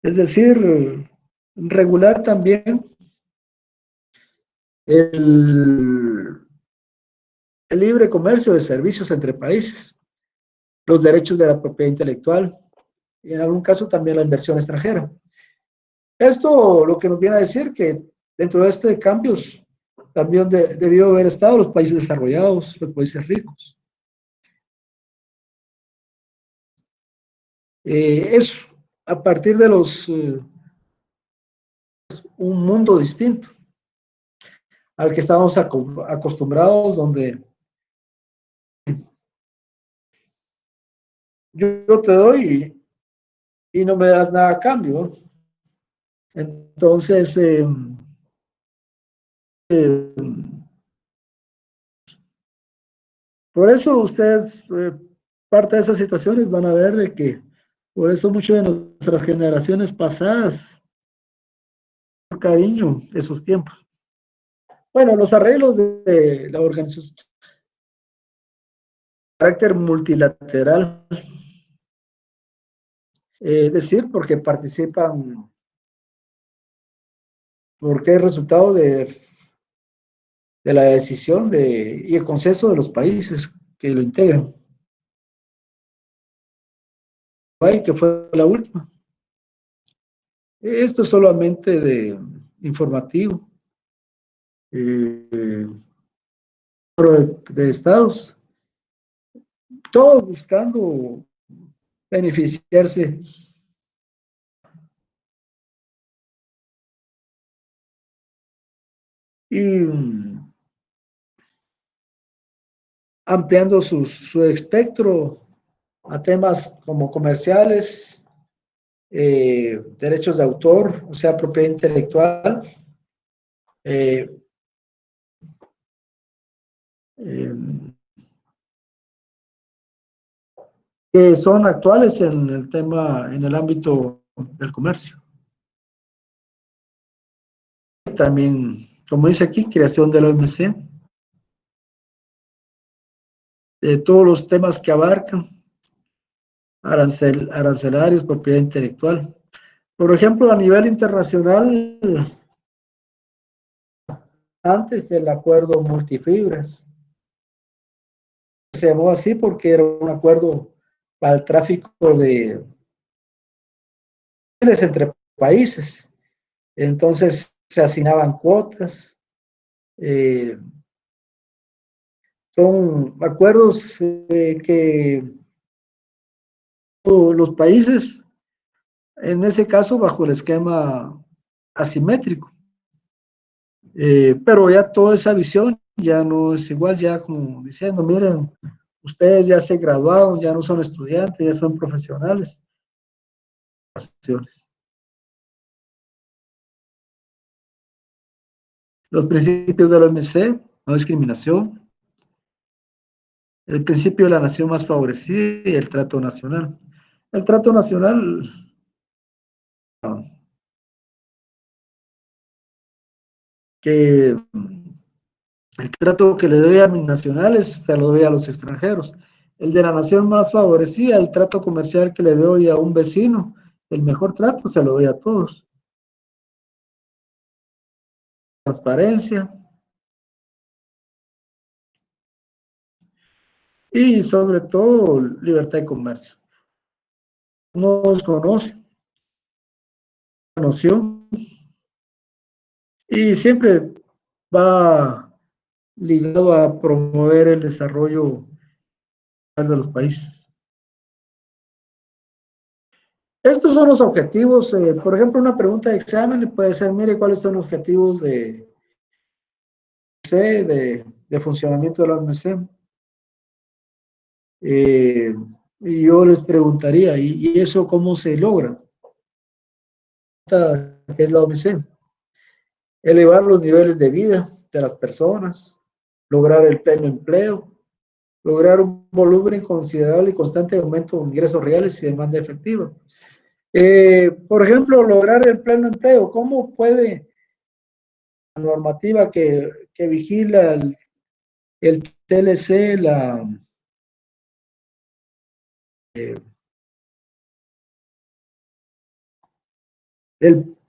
es decir, regular también el libre comercio de servicios entre países, los derechos de la propiedad intelectual y en algún caso también la inversión extranjera. Esto lo que nos viene a decir que dentro de este cambios también debió haber estado los países desarrollados, los países ricos. Es a partir de un mundo distinto al que estábamos acostumbrados, donde yo te doy y no me das nada a cambio. Entonces, por eso ustedes, parte de esas situaciones van a ver de que, por eso muchas de nuestras generaciones pasadas, cariño, esos tiempos. Bueno, los arreglos de la organización, carácter multilateral, es decir, porque participan, porque es resultado de la decisión y el consenso de los países que lo integran. Que fue la última. Esto es solamente informativo. De estados, todos buscando beneficiarse. Y ampliando su espectro a temas como comerciales, derechos de autor, o sea, propiedad intelectual, que son actuales en el tema, en el ámbito del comercio. También, como dice aquí, creación de la OMC, todos los temas que abarcan, arancelarios, propiedad intelectual. Por ejemplo, a nivel internacional, antes el acuerdo multifibras, se llamó así porque era un acuerdo para el tráfico de entre países. Entonces se asignaban cuotas. Son acuerdos que los países, en ese caso, bajo el esquema asimétrico. Pero ya toda esa visión ya no es igual, ya como diciendo, miren, ustedes ya se graduaron, ya no son estudiantes, ya son profesionales. Los principios de la OMC, no discriminación, el principio de la nación más favorecida y el trato nacional. El trato nacional que el trato que le doy a mis nacionales se lo doy a los extranjeros. El de la nación más favorecida, el trato comercial que le doy a un vecino, el mejor trato se lo doy a todos. Transparencia. Y sobre todo, libertad de comercio. No desconoce la noción y siempre va ligado a promover el desarrollo de los países. Estos son los objetivos. Por ejemplo, una pregunta de examen puede ser, mire, ¿cuáles son los objetivos de funcionamiento de la OMC? Y yo les preguntaría, ¿y eso cómo se logra? ¿Qué es la OMC? Elevar los niveles de vida de las personas, lograr el pleno empleo, lograr un volumen considerable y constante aumento de ingresos reales y demanda efectiva. Por ejemplo, lograr el pleno empleo. ¿Cómo puede la normativa que vigila el TLC,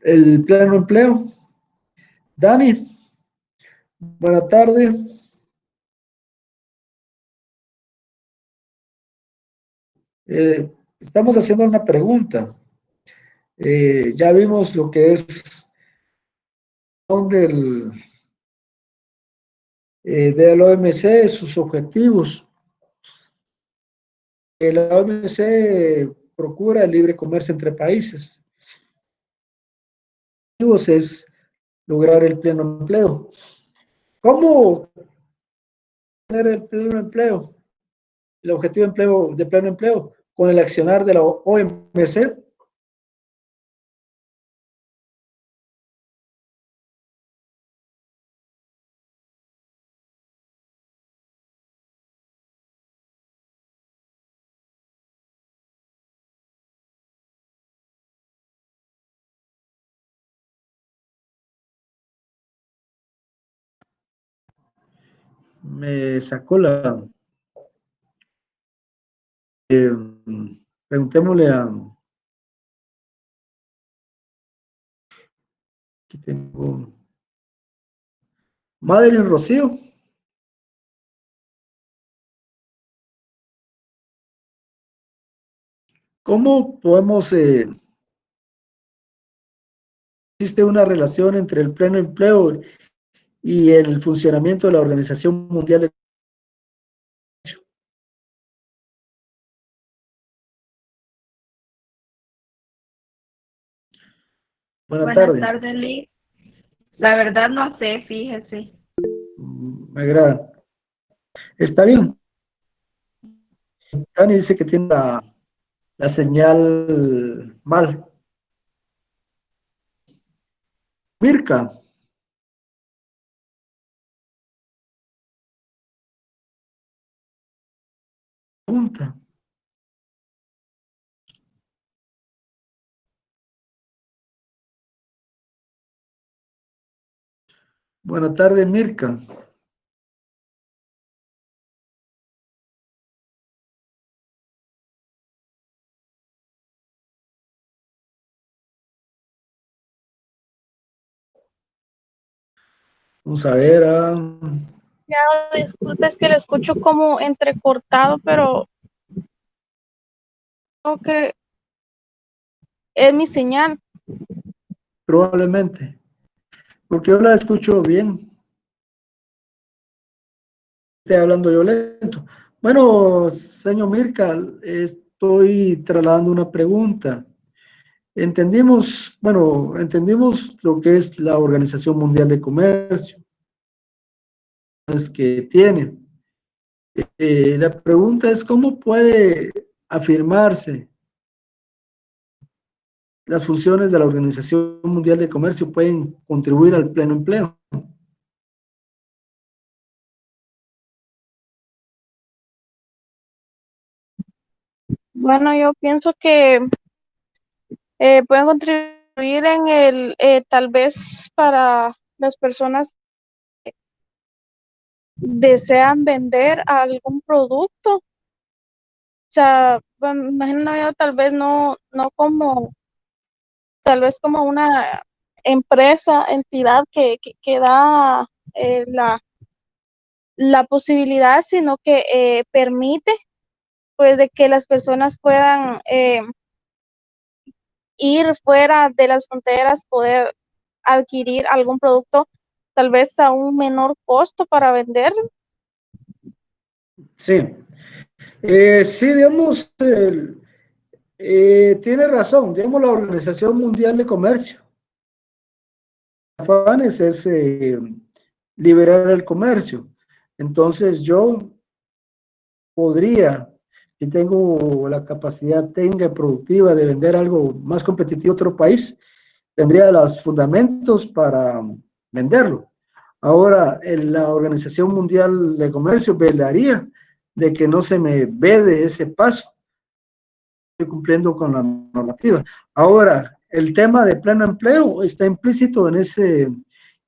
el pleno empleo? Dani, buena tarde. Estamos haciendo una pregunta. Ya vimos lo que es del OMC, sus objetivos. La OMC procura el libre comercio entre países. El objetivo es lograr el pleno empleo. ¿Cómo tener el pleno empleo? El objetivo de pleno empleo con el accionar de la OMC. Me sacó eh, preguntémosle aquí tengo Madeline Rocío. ¿Cómo podemos, existe una relación entre el pleno empleo y el funcionamiento de la Organización Mundial de Comercio? Buenas Buenas tardes. tardes, Liz. La verdad no sé, fíjese. Me agrada. Está bien. Dani dice que tiene la señal mal. Mirka, pregunta. Buenas tardes, Mirka. Vamos a ver. Ya, disculpe, es que lo escucho como entrecortado, pero creo que es mi señal. Probablemente. Porque yo la escucho bien. Estoy hablando yo lento. Bueno, señor Mirka, estoy trasladando una pregunta. Entendimos lo que es la Organización Mundial de Comercio, es que tiene. La pregunta es, ¿cómo puede afirmarse las funciones de la Organización Mundial de Comercio pueden contribuir al pleno empleo? Bueno, yo pienso que pueden contribuir en tal vez para las personas que desean vender algún producto. O sea, bueno, me imagino yo tal vez no como, tal vez como una empresa, entidad que da la posibilidad, sino que permite pues de que las personas puedan ir fuera de las fronteras, poder adquirir algún producto tal vez a un menor costo para venderlo. Sí, sí, digamos, tiene razón, digamos, la Organización Mundial de Comercio. Afanes es liberar el comercio. Entonces yo podría si tengo la capacidad técnica y productiva de vender algo más competitivo a otro país, tendría los fundamentos para venderlo. Ahora, la Organización Mundial de Comercio velaría de que no se me vede ese paso. Estoy cumpliendo con la normativa. Ahora, el tema de pleno empleo está implícito en ese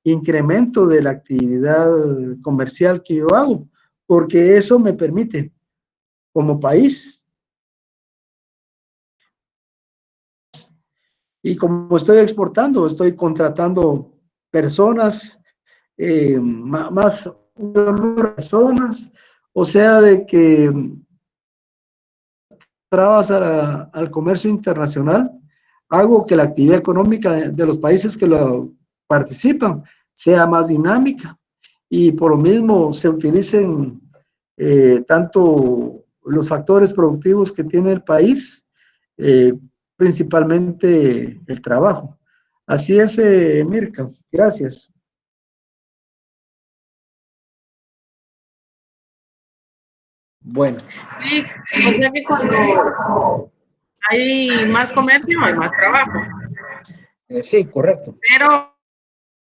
incremento de la actividad comercial que yo hago, porque eso me permite, como país, y como estoy exportando, estoy contratando personas, más personas, o sea, de que trabas al comercio internacional, hago que la actividad económica de los países que lo participan sea más dinámica y por lo mismo se utilicen tanto los factores productivos que tiene el país, principalmente el trabajo. Así es, Mirka. Gracias. Bueno. Sí, o sea que cuando hay más comercio, hay más trabajo. Sí, correcto. Pero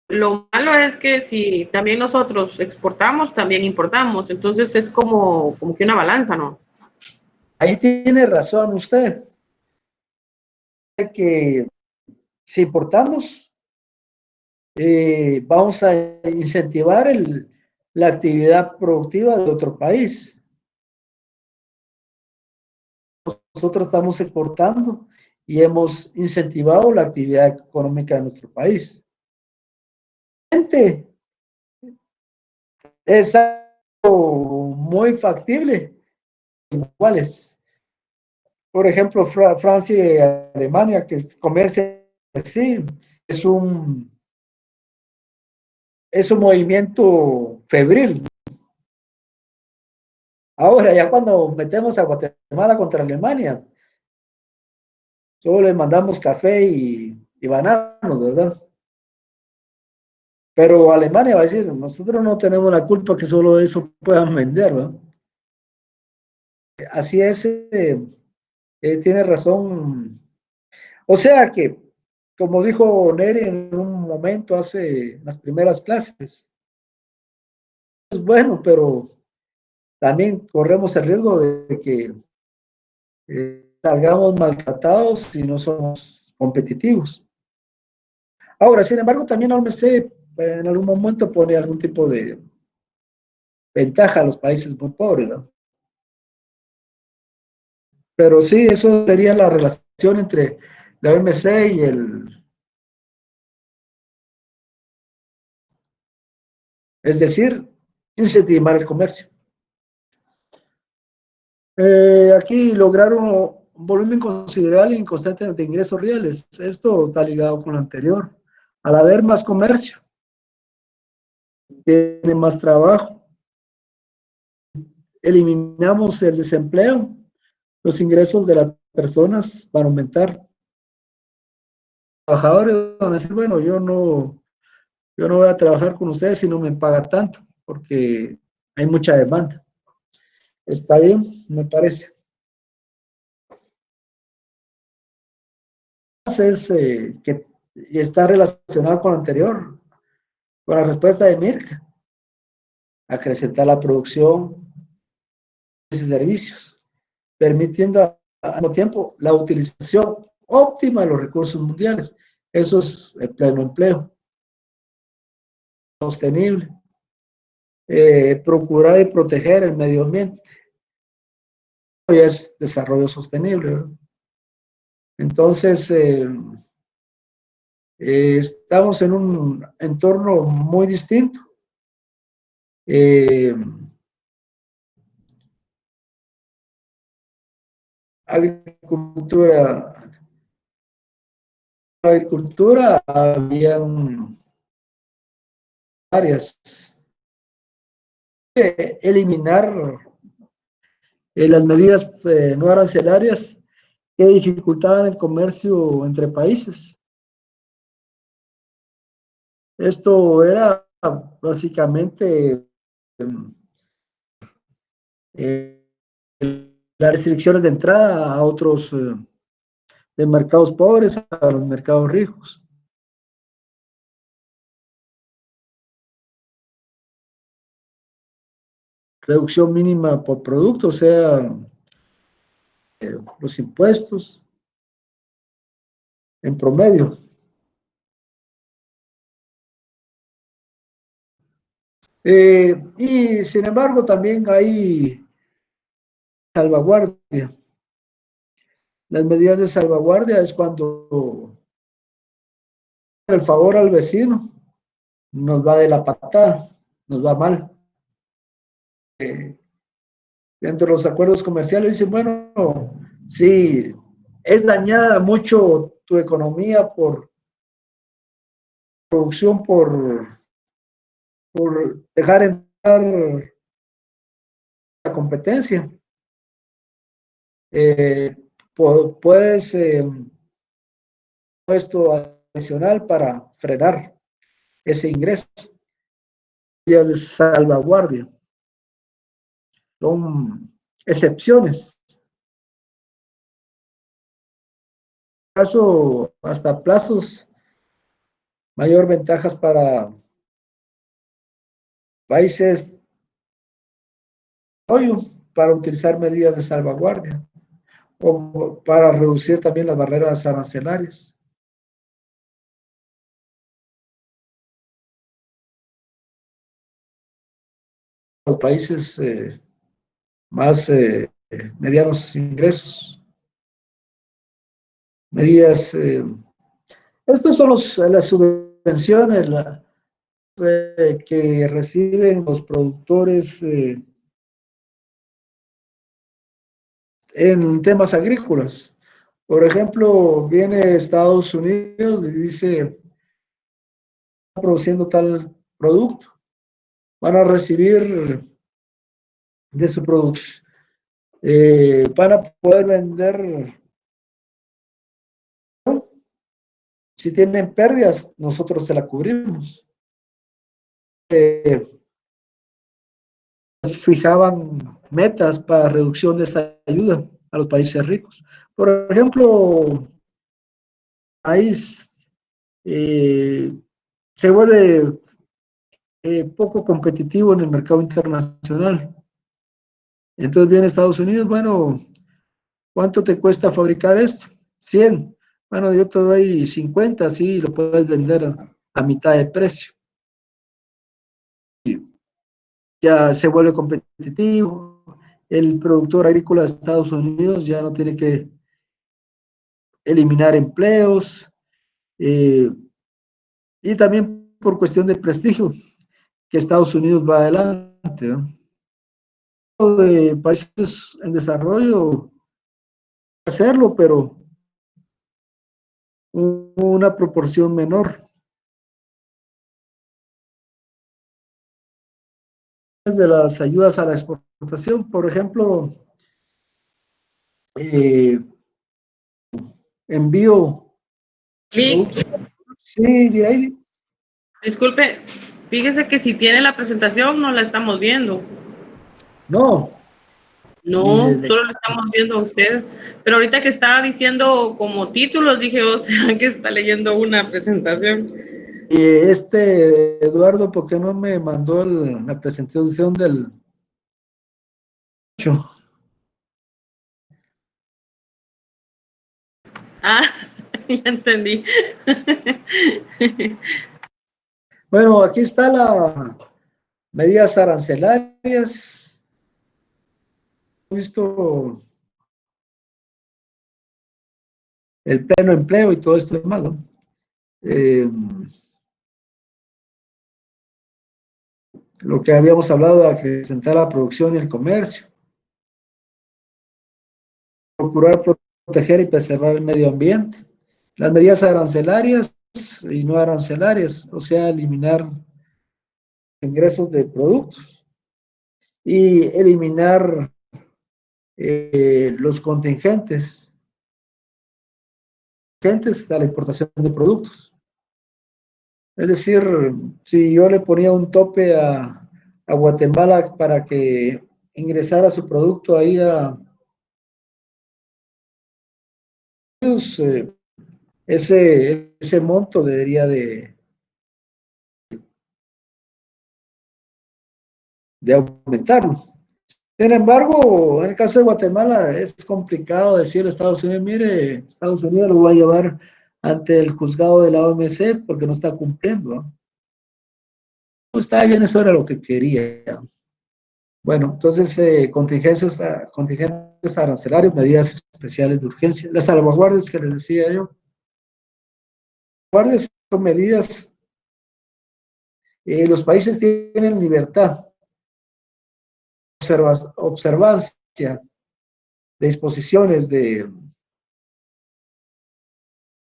lo malo es que si también nosotros exportamos, también importamos. Entonces es como que una balanza, ¿no? Ahí tiene razón usted. Que si importamos, vamos a incentivar la actividad productiva de otro país. Nosotros estamos exportando y hemos incentivado la actividad económica de nuestro país. Es algo muy factible, iguales. Por ejemplo, Francia y Alemania, que comercian, sí, es un movimiento febril. Ahora, ya cuando metemos a Guatemala contra Alemania, solo le mandamos café y bananos, ¿verdad? Pero Alemania va a decir, nosotros no tenemos la culpa que solo eso puedan vender, ¿verdad? Así es, tiene razón. O sea que, como dijo Neri en un momento hace las primeras clases, es bueno, pero también corremos el riesgo de que salgamos maltratados si no somos competitivos. Ahora, sin embargo, también la OMC en algún momento pone algún tipo de ventaja a los países muy pobres, ¿no? Pero sí, eso sería la relación entre la OMC y es decir, incentivar el comercio. Aquí lograr un volumen considerable y constante de ingresos reales. Esto está ligado con lo anterior. Al haber más comercio, tiene más trabajo. Eliminamos el desempleo, los ingresos de las personas van a aumentar. Trabajadores van a decir, bueno, yo no voy a trabajar con ustedes si no me paga tanto, porque hay mucha demanda. Está bien, me parece. Es que está relacionado con lo anterior, con la respuesta de Mirka, acrecentar la producción de servicios, permitiendo al mismo tiempo la utilización óptima de los recursos mundiales. Eso es el pleno empleo sostenible. Procurar y proteger el medio ambiente. Ya es desarrollo sostenible, ¿verdad? Entonces, estamos en un entorno muy distinto. Agricultura, habían áreas. Eliminar las medidas no arancelarias que dificultaban el comercio entre países. Esto era básicamente el las restricciones de entrada a otros de mercados pobres a los mercados ricos. Reducción mínima por producto, o sea, los impuestos en promedio. Y sin embargo también hay salvaguardia. Las medidas de salvaguardia es cuando el favor al vecino nos va de la patada, nos va mal. Dentro de los acuerdos comerciales dicen, bueno, si es dañada mucho tu economía por producción, por dejar entrar la competencia, puedes puesto adicional para frenar ese ingreso. Días de salvaguardia son excepciones. Caso hasta plazos, mayor ventajas para países para utilizar medidas de salvaguardia o para reducir también las barreras arancelarias. Los países más medianos ingresos. Medidas, estos son las subvenciones que reciben los productores en temas agrícolas. Por ejemplo, viene Estados Unidos y dice, está produciendo tal producto, van a recibir de su producto, van a poder vender. Si tienen pérdidas, nosotros se la cubrimos. Fijaban metas para reducción de esa ayuda a los países ricos. Por ejemplo, país se vuelve poco competitivo en el mercado internacional. Entonces viene Estados Unidos, bueno, ¿cuánto te cuesta fabricar esto? 100. Bueno, yo te doy 50, sí, lo puedes vender a mitad de precio. Ya se vuelve competitivo. El productor agrícola de Estados Unidos ya no tiene que eliminar empleos. Y también por cuestión de prestigio, que Estados Unidos va adelante, ¿no? De países en desarrollo, hacerlo, pero una proporción menor. De las ayudas a la exportación, por ejemplo, envío. Sí, de ahí. Disculpe, fíjese que si tiene la presentación no la estamos viendo. No. No, solo lo estamos viendo a usted. Pero ahorita que estaba diciendo como títulos, dije, o sea, que está leyendo una presentación. Eduardo, ¿por qué no me mandó la presentación del 8? Ah, ya entendí. Bueno, aquí está la medidas arancelarias. He visto el pleno empleo y todo esto demás, ¿no? Lo que habíamos hablado de acrecentar la producción y el comercio. Procurar proteger y preservar el medio ambiente. Las medidas arancelarias y no arancelarias, o sea, eliminar ingresos de productos y eliminar los contingentes a la importación de productos. Es decir, si yo le ponía un tope a Guatemala para que ingresara su producto ahí a ese monto debería de aumentarlo. Sin embargo, en el caso de Guatemala es complicado decirle a Estados Unidos, mire, Estados Unidos lo va a llevar ante el juzgado de la OMC porque no está cumpliendo, ¿no? Pues está bien, eso era lo que quería. Bueno, entonces, contingentes arancelarios, medidas especiales de urgencia. Las salvaguardias que les decía yo. Salvaguardias son medidas, los países tienen libertad, observancia de disposiciones de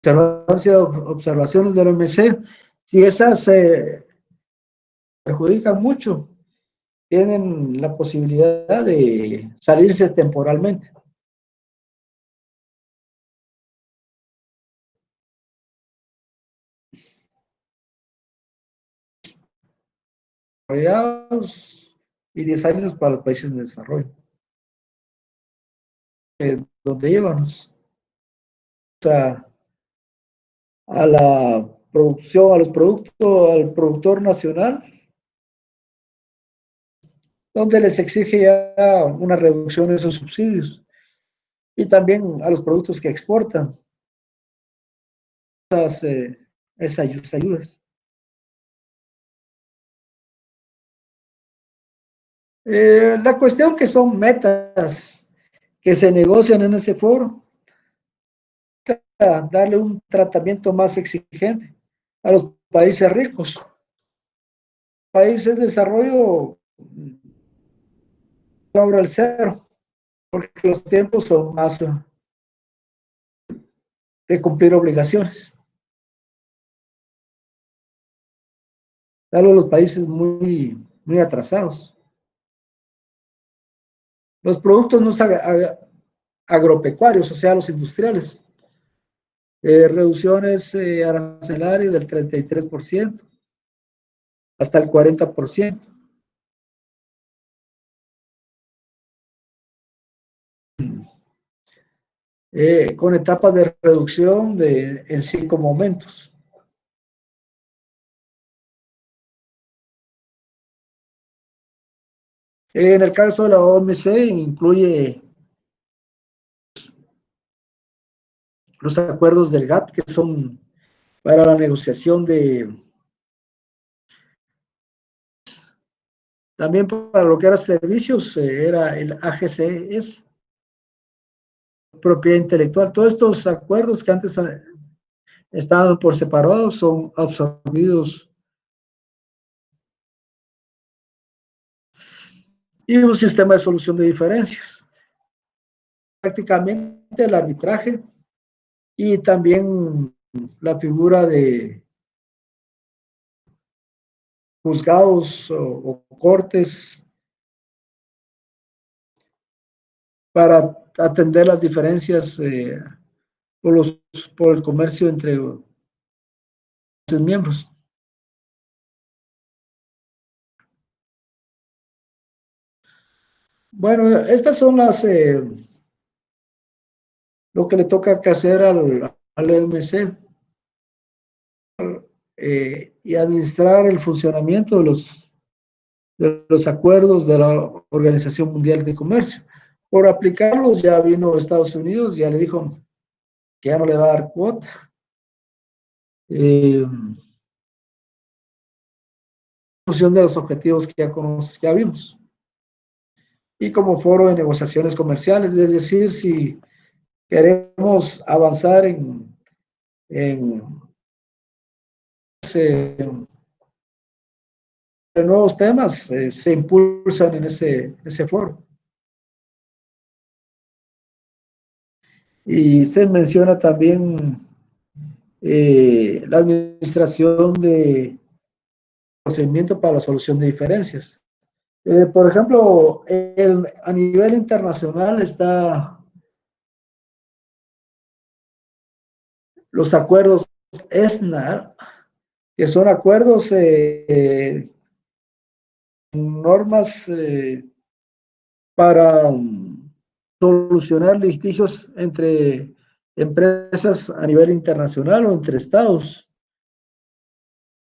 observaciones del OMC, si esas perjudican mucho, tienen la posibilidad de salirse temporalmente. Y 10 años para los países en desarrollo. Donde llevamos a la producción, a los productos, al productor nacional, donde les exige ya una reducción de esos subsidios. Y también a los productos que exportan esas ayudas. La cuestión que son metas que se negocian en ese foro, darle un tratamiento más exigente a los países ricos. Países de desarrollo sobre el cero, porque los tiempos son más de cumplir obligaciones. Claro, los países muy atrasados. Los productos no agropecuarios, o sea, los industriales. Reducciones arancelarias del 33% hasta el 40%. Con etapas de reducción en 5 momentos. En el caso de la OMC incluye los acuerdos del GATT, que son para la negociación también para lo que era servicios, era el AGCS, propiedad intelectual. Todos estos acuerdos que antes estaban por separado son absorbidos. Y un sistema de solución de diferencias. Prácticamente el arbitraje y también la figura de juzgados o cortes para atender las diferencias por el comercio entre los miembros. Bueno, estas son lo que le toca que hacer al OMC y administrar el funcionamiento de los acuerdos de la Organización Mundial de Comercio. Por aplicarlos ya vino Estados Unidos, ya le dijo que ya no le va a dar cuota. En función de los objetivos que ya vimos. Y como foro de negociaciones comerciales, es decir, si queremos avanzar en nuevos temas, se impulsan en ese foro. Y se menciona también la administración de procedimiento para la solución de diferencias. Por ejemplo, a nivel internacional está los acuerdos ESNA, que son acuerdos, normas para solucionar litigios entre empresas a nivel internacional o entre estados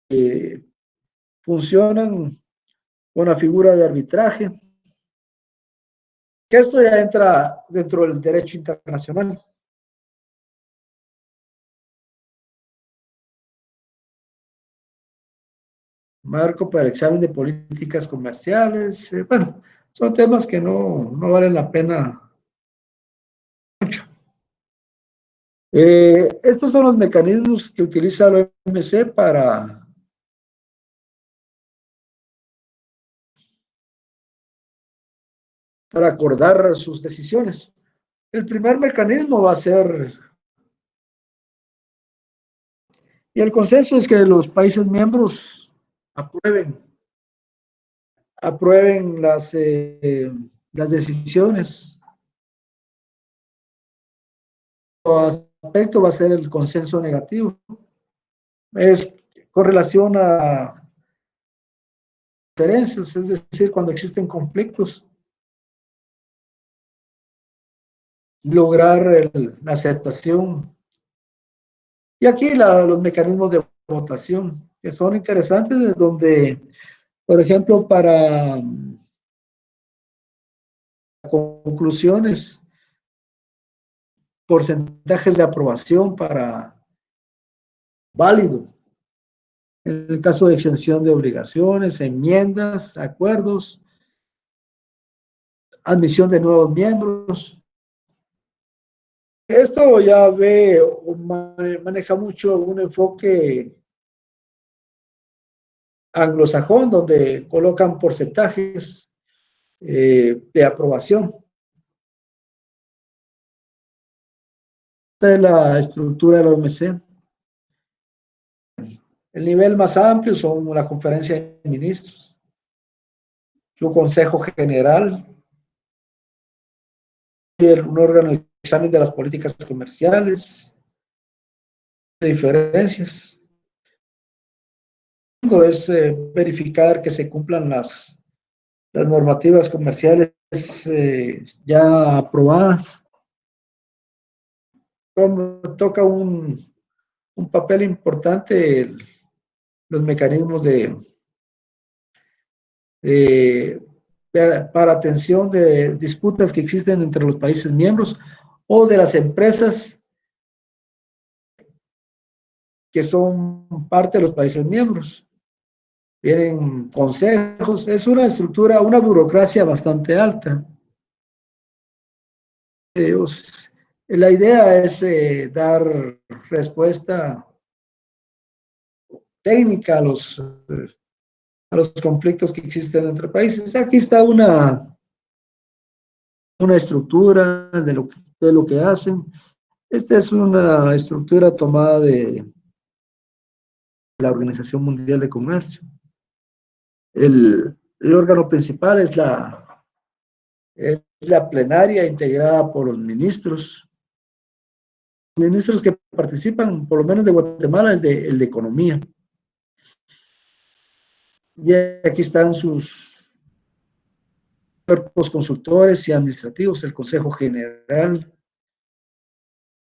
que funcionan con la figura de arbitraje, que esto ya entra dentro del derecho internacional. Marco para el examen de políticas comerciales, bueno, son temas que no valen la pena mucho. Estos son los mecanismos que utiliza la OMC para acordar sus decisiones. El primer mecanismo va a ser, y el consenso es que los países miembros aprueben las decisiones. Aspecto va a ser el consenso negativo. Es con relación a diferencias, es decir, cuando existen conflictos, lograr la aceptación. Y aquí los mecanismos de votación, que son interesantes, donde, por ejemplo, para conclusiones, porcentajes de aprobación para válido. En el caso de exención de obligaciones, enmiendas, acuerdos, admisión de nuevos miembros. Esto ya maneja mucho un enfoque anglosajón, donde colocan porcentajes de aprobación. Esta es la estructura de la OMC. El nivel más amplio son la conferencia de ministros, su consejo general, un órgano de examen de las políticas comerciales, de diferencias. Es verificar que se cumplan las normativas comerciales ya aprobadas. Toca un papel importante los mecanismos para atención de disputas que existen entre los países miembros o de las empresas que son parte de los países miembros. Vienen consejos, es una estructura, una burocracia bastante alta. La idea es dar respuesta técnica a los conflictos que existen entre países. Aquí está una estructura de lo que hacen. Esta es una estructura tomada de la Organización Mundial de Comercio. El órgano principal es la plenaria integrada por los ministros. Los ministros que participan, por lo menos de Guatemala, es el de Economía. Y aquí están sus cuerpos consultores y administrativos, el Consejo General,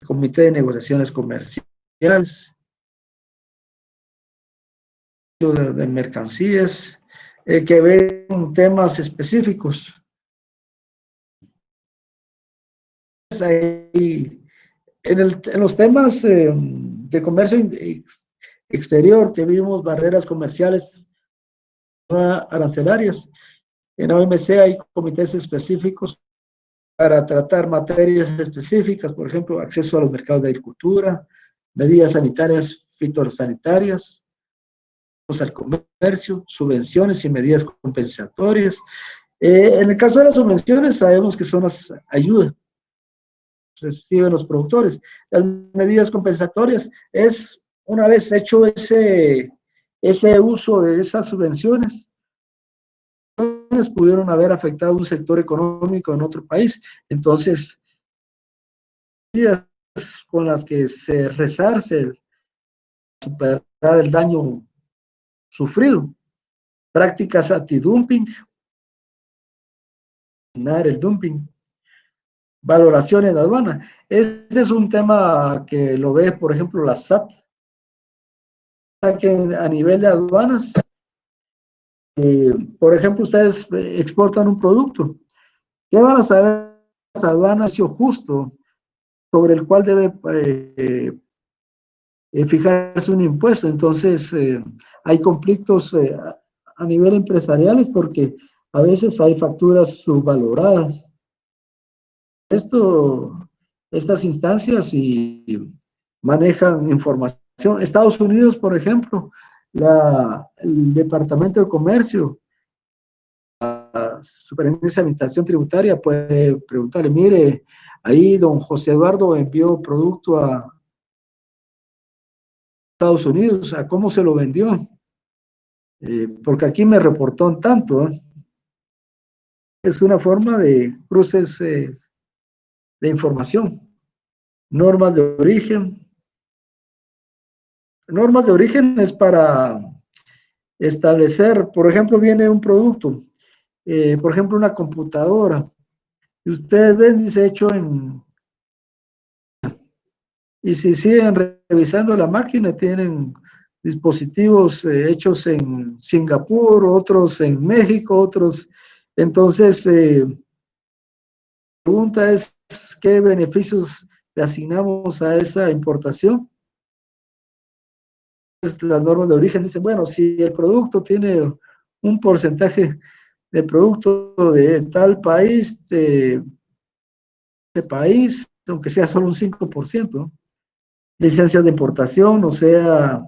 el Comité de Negociaciones Comerciales, de mercancías, que ven temas específicos. Ahí, en los temas de comercio exterior, que vimos barreras comerciales arancelarias, en OMC hay comités específicos para tratar materias específicas, por ejemplo, acceso a los mercados de agricultura, medidas sanitarias fitosanitarias, al comercio, subvenciones y medidas compensatorias. En el caso de las subvenciones, sabemos que son las ayudas que reciben los productores. Las medidas compensatorias es, una vez hecho ese uso de esas subvenciones, pudieron haber afectado un sector económico en otro país. Entonces, con las que se resarce, superar el daño sufrido. Prácticas antidumping, el dumping, valoraciones de aduana. Este es un tema que lo ve, por ejemplo, la SAT, que a nivel de aduanas, por ejemplo, ustedes exportan un producto. ¿Qué van a saber las aduanas justo sobre el cual debe fijarse un impuesto? Entonces, hay conflictos a nivel empresariales porque a veces hay facturas subvaloradas. Estas instancias y manejan información. Estados Unidos, por ejemplo, el Departamento de Comercio, la Superintendencia de Administración Tributaria puede preguntarle, mire, ahí don José Eduardo envió producto a Estados Unidos, ¿a cómo se lo vendió? Porque aquí me reportó en tanto. Es una forma de cruces de información. Normas de origen. Normas de origen es para establecer, por ejemplo, viene un producto, por ejemplo, una computadora, y ustedes ven, dice, hecho en... Y si siguen revisando la máquina, tienen dispositivos hechos en Singapur, otros en México, otros... Entonces, la pregunta es, ¿qué beneficios le asignamos a esa importación? Las normas de origen dicen, bueno, si el producto tiene un porcentaje de producto de tal país, de país, aunque sea solo un 5%, licencias de importación, o sea,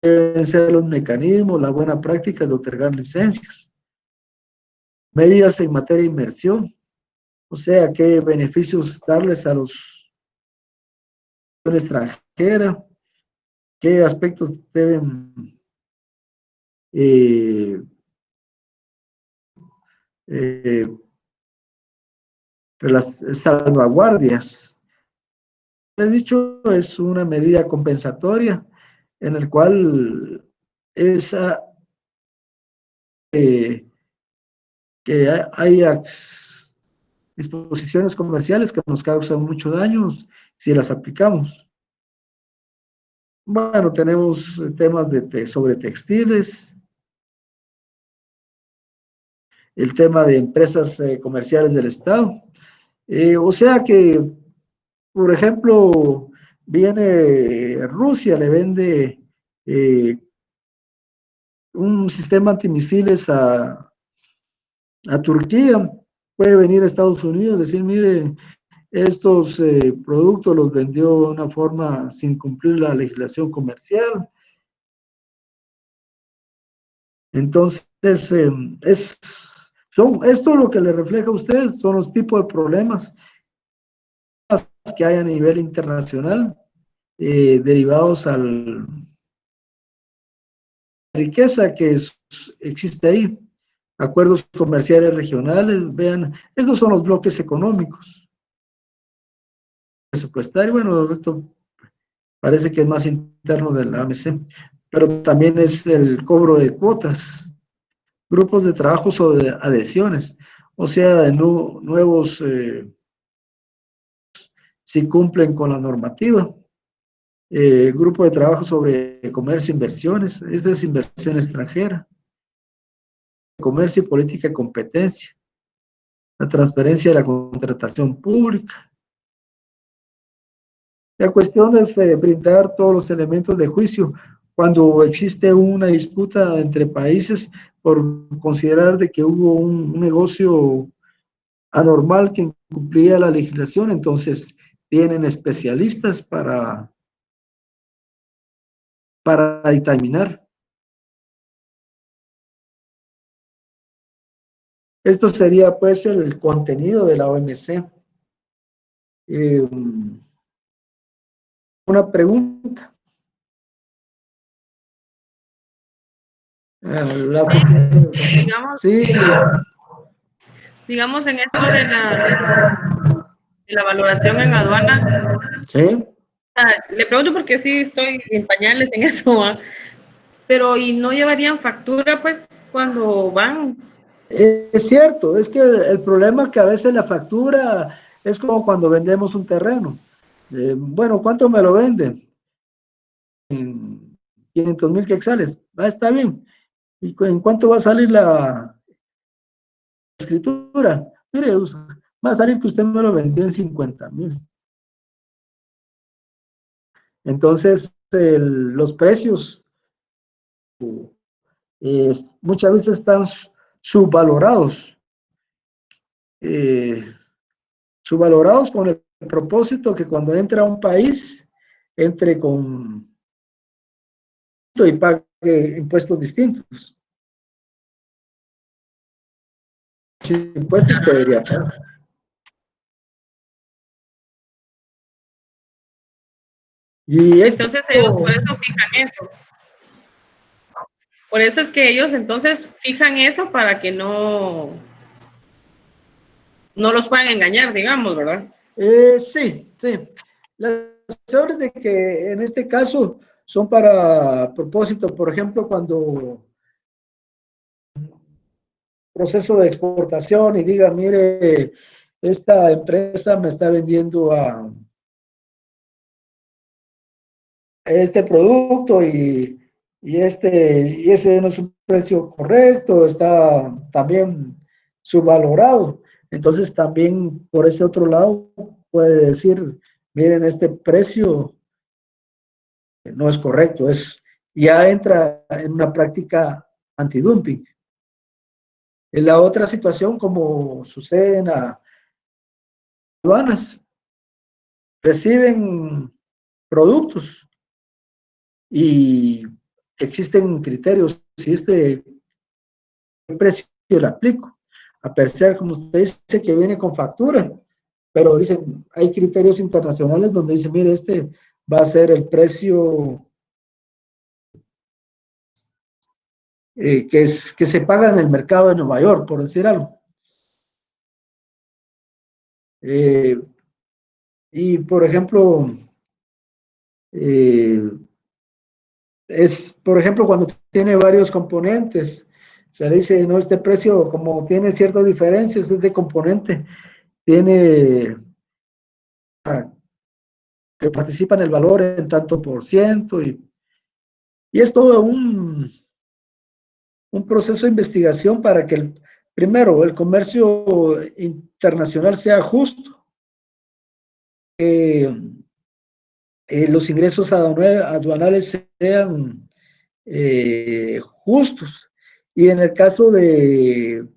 deben ser los mecanismos, las buenas prácticas de otorgar licencias, medidas en materia de inversión, o sea, qué beneficios darles a los extranjeros, qué aspectos deben las salvaguardias. He dicho, es una medida compensatoria en el cual esa que hay disposiciones comerciales que nos causan muchos daños si las aplicamos. Bueno, tenemos temas sobre textiles, el tema de empresas comerciales del Estado. O sea que, por ejemplo, viene Rusia, le vende un sistema antimisiles a Turquía, puede venir a Estados Unidos y decir, mire, estos productos los vendió de una forma sin cumplir la legislación comercial. Entonces, esto lo que le refleja a ustedes son los tipos de problemas que hay a nivel internacional derivados a la riqueza que existe ahí. Acuerdos comerciales regionales, vean, estos son los bloques económicos. Presupuestario, bueno, esto parece que es más interno de la AMC, pero también es el cobro de cuotas, grupos de trabajo sobre adhesiones, o sea, nuevos, si cumplen con la normativa, grupo de trabajo sobre comercio e inversiones, esa es inversión extranjera, comercio y política de competencia, la transparencia de la contratación pública. La cuestión es brindar todos los elementos de juicio cuando existe una disputa entre países por considerar de que hubo un negocio anormal que incumplía la legislación, entonces tienen especialistas para dictaminar. Esto sería pues el contenido de la OMC. Una pregunta. Sí. Digamos en eso de la valoración en aduana. Sí. Le pregunto porque sí estoy en pañales en eso, ¿va? Pero ¿y no llevarían factura pues cuando van? Es cierto, es que el problema que a veces la factura es como cuando vendemos un terreno. Bueno, ¿cuánto me lo venden? 500,000 quetzales. Ah, está bien. ¿Y en cuánto va a salir la escritura? Mire, va a salir que usted me lo vendió en 50,000. Entonces, los precios muchas veces están subvalorados. Subvalorados con el propósito que cuando entra a un país, entre con y pague impuestos distintos. Impuestos que debería pagar. Y Entonces ellos por eso fijan eso. Por eso es que ellos entonces fijan eso para que no los puedan engañar, digamos, ¿verdad? Sí, sí. Las obras de que en este caso son para propósito, por ejemplo, cuando proceso de exportación y diga, mire, esta empresa me está vendiendo a este producto y ese no es un precio correcto, está también subvalorado. Entonces también por ese otro lado puede decir, miren, este precio no es correcto, ya entra en una práctica antidumping. En la otra situación, como sucede en las aduanas, reciben productos y existen criterios. Si este precio le aplico, a pesar, como usted dice, que viene con factura, pero dicen, hay criterios internacionales donde dice, mire, este va a ser el precio que se paga en el mercado de Nueva York, por decir algo. Y por ejemplo, por ejemplo, cuando tiene varios componentes, se le dice, no, este precio, como tiene ciertas diferencias, este componente tiene que participa en el valor en tanto por ciento, y es todo un proceso de investigación para que primero el comercio internacional sea justo, los ingresos aduanales sean justos, y en el caso de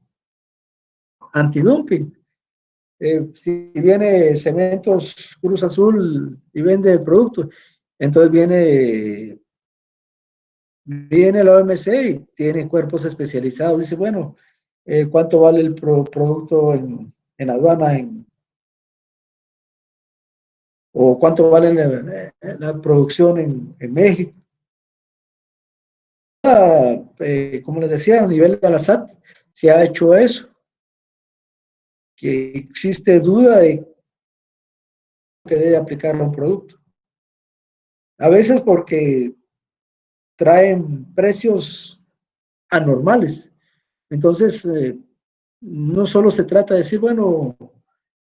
antidumping, si viene Cementos Cruz Azul y vende el producto, entonces viene la OMC y tiene cuerpos especializados, dice, bueno, ¿cuánto vale el producto en aduana o cuánto vale la producción en México? Como les decía, a nivel de la SAT se ha hecho eso, que existe duda de que debe aplicar a un producto. A veces porque traen precios anormales. Entonces, no solo se trata de decir, bueno,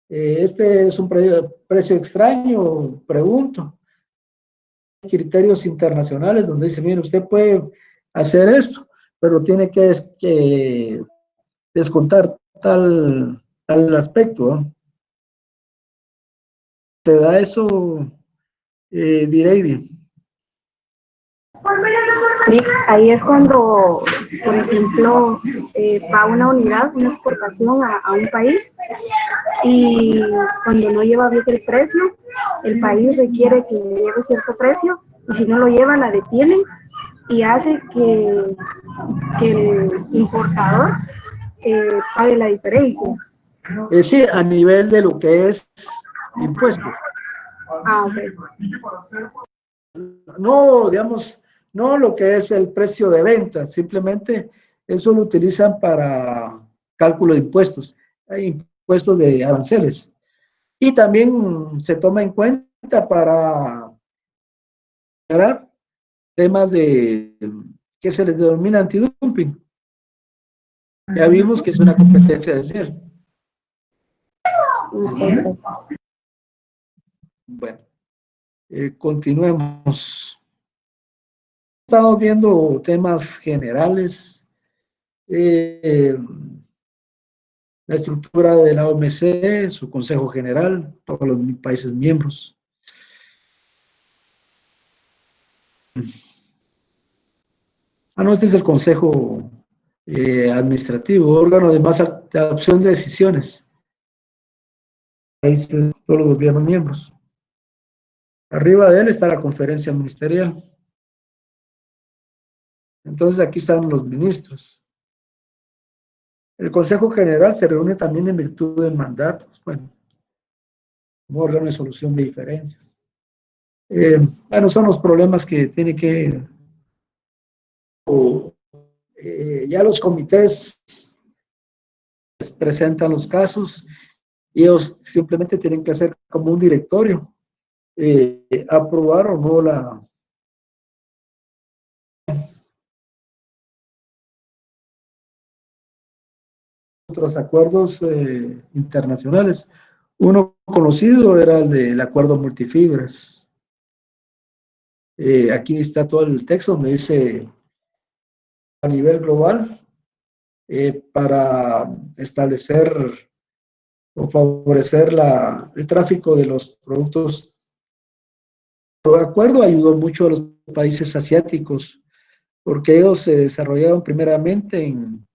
este es un precio extraño, pregunto. Hay criterios internacionales donde dice, mire, usted puede hacer esto, pero tiene que descontar tal aspecto, ¿no? ¿Te da eso, Direidi? Sí, ahí es cuando, por ejemplo, va una unidad, una exportación a un país y cuando no lleva bien el precio, el país requiere que lleve cierto precio y si no lo lleva la detienen y hace que el importador pague la diferencia. Sí, a nivel de lo que es impuestos. Ah, ok. No, digamos, no lo que es el precio de venta, simplemente eso lo utilizan para cálculo de impuestos, hay impuestos de aranceles. Y también se toma en cuenta para temas de que se les denomina antidumping. Ya vimos que es una competencia desleal. Bueno, continuemos. Estamos viendo temas generales, la estructura de la OMC, su Consejo General, todos los países miembros. No, este es el Consejo Administrativo, órgano de de adopción de decisiones. Ahí están todos los gobiernos miembros. Arriba de él está la conferencia ministerial. Entonces aquí están los ministros. El Consejo General se reúne también en virtud de mandatos, bueno, como órgano de solución de diferencias. Bueno, son los problemas que tiene que... ya los comités presentan los casos y ellos simplemente tienen que hacer como un directorio, aprobar o no otros acuerdos internacionales. Uno conocido era el del acuerdo multifibras. Aquí está todo el texto donde dice a nivel global para establecer o favorecer el tráfico de los productos. El acuerdo ayudó mucho a los países asiáticos porque ellos se desarrollaron primeramente en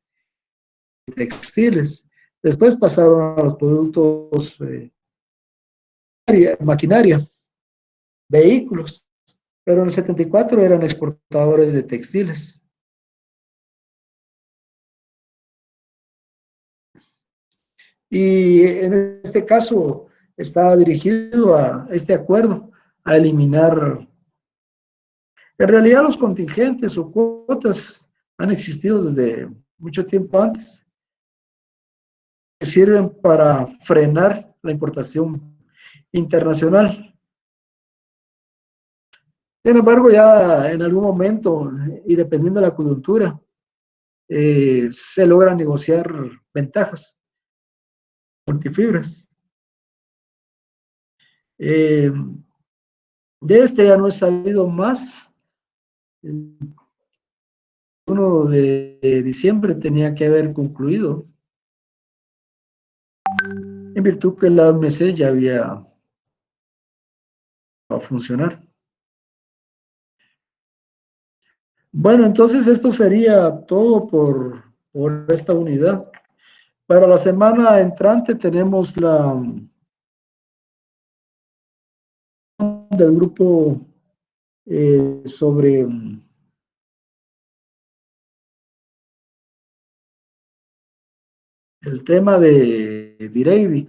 textiles, después pasaron a los productos maquinaria, vehículos, pero en el 74 eran exportadores de textiles. Y en este caso está dirigido a este acuerdo, a eliminar. En realidad los contingentes o cuotas han existido desde mucho tiempo antes, que sirven para frenar la importación internacional. Sin embargo, ya en algún momento, y dependiendo de la coyuntura, se logra negociar ventajas multifibras. De este ya no he sabido más. El 1 de diciembre tenía que haber concluido, en virtud que la OMC ya había a funcionar. Bueno, entonces esto sería todo por esta unidad. Para la semana entrante tenemos la del grupo sobre el tema de Vireivi.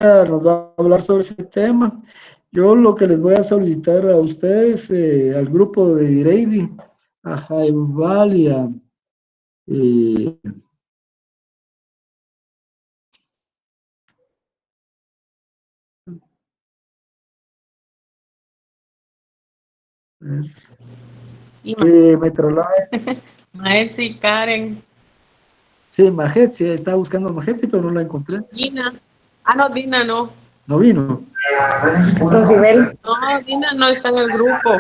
Nos va a hablar sobre ese tema. Yo lo que les voy a solicitar a ustedes, al grupo de Vireivi, a Jaival y a Metrolife. Maetsi, Karen. Sí, Majetsi, estaba buscando a Majetsi, pero no la encontré. Dina. Ah, no, Dina no. No vino. No, Dina no está en el grupo.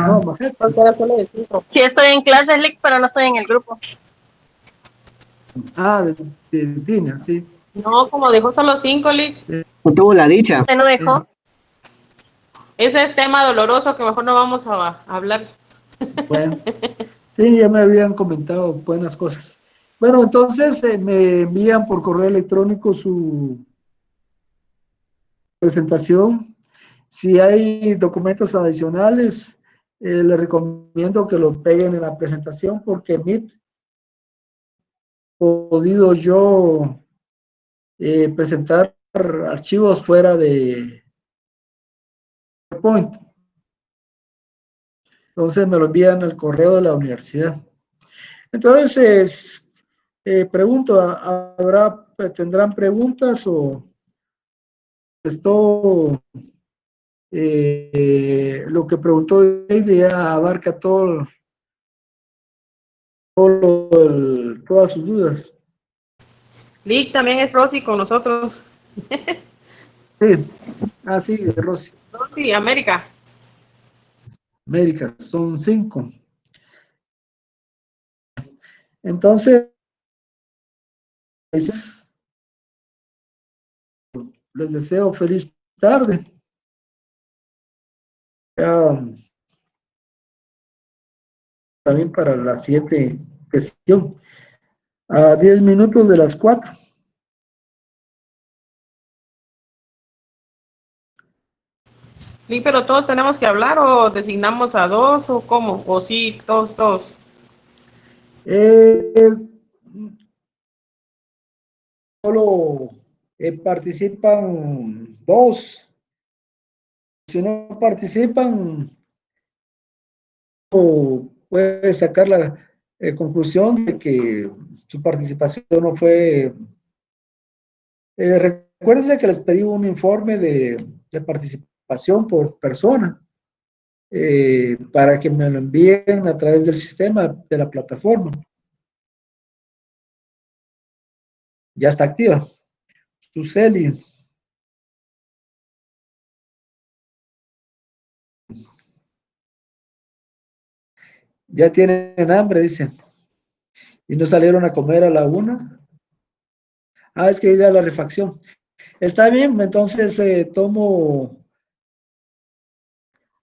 No, Majetsi. Porque era solo de 5. Sí, estoy en clases, Lick, pero no estoy en el grupo. Ah, de Dina, sí. No, como dejó solo 5, Lick. No tuvo la dicha. ¿Usted no dejó? Ese es tema doloroso que mejor no vamos a hablar. Bueno, sí, ya me habían comentado buenas cosas. Bueno, entonces me envían por correo electrónico su presentación. Si hay documentos adicionales, les recomiendo que lo peguen en la presentación porque Meet he podido yo presentar archivos fuera de PowerPoint. Entonces me lo envían al correo de la universidad. Entonces, pregunto, ¿tendrán preguntas o esto Lo que preguntó Heidi ya abarca todas sus dudas. Lick también es Rosy con nosotros. Sí, sí, Rosy. Rosy, América. América, son 5. Entonces, les deseo feliz tarde. Ya, también para la siguiente sesión. A 10 minutos de las 4. Sí, pero todos tenemos que hablar o designamos a 2 o cómo, o sí, todos. Solo participan 2. Si no participan, puede sacar la conclusión de que su participación no fue. Recuérdense que les pedí un informe de participación por persona para que me lo envíen a través del sistema de la plataforma. Ya está activa. Suseli. Ya tienen hambre, dicen. Y no salieron a comer a la 1. Es que ya la refacción. Está bien, entonces tomo.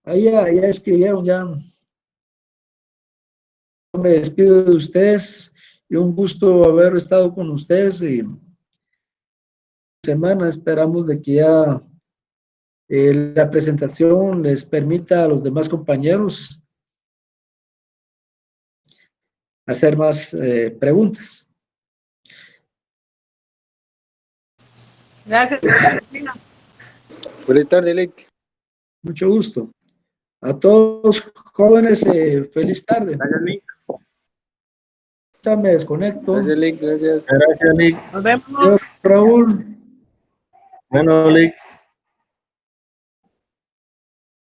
Ahí ya escribieron, ya. Me despido de ustedes y un gusto haber estado con ustedes. Y semana esperamos de que ya la presentación les permita a los demás compañeros hacer más preguntas. Gracias. Feliz tarde, Lick. Mucho gusto. A todos jóvenes, feliz tarde. Gracias, Lick. Ya me desconecto. Gracias, Lick. Gracias. Gracias, Lick. Nos vemos. Yo, Raúl. Bueno, Lick.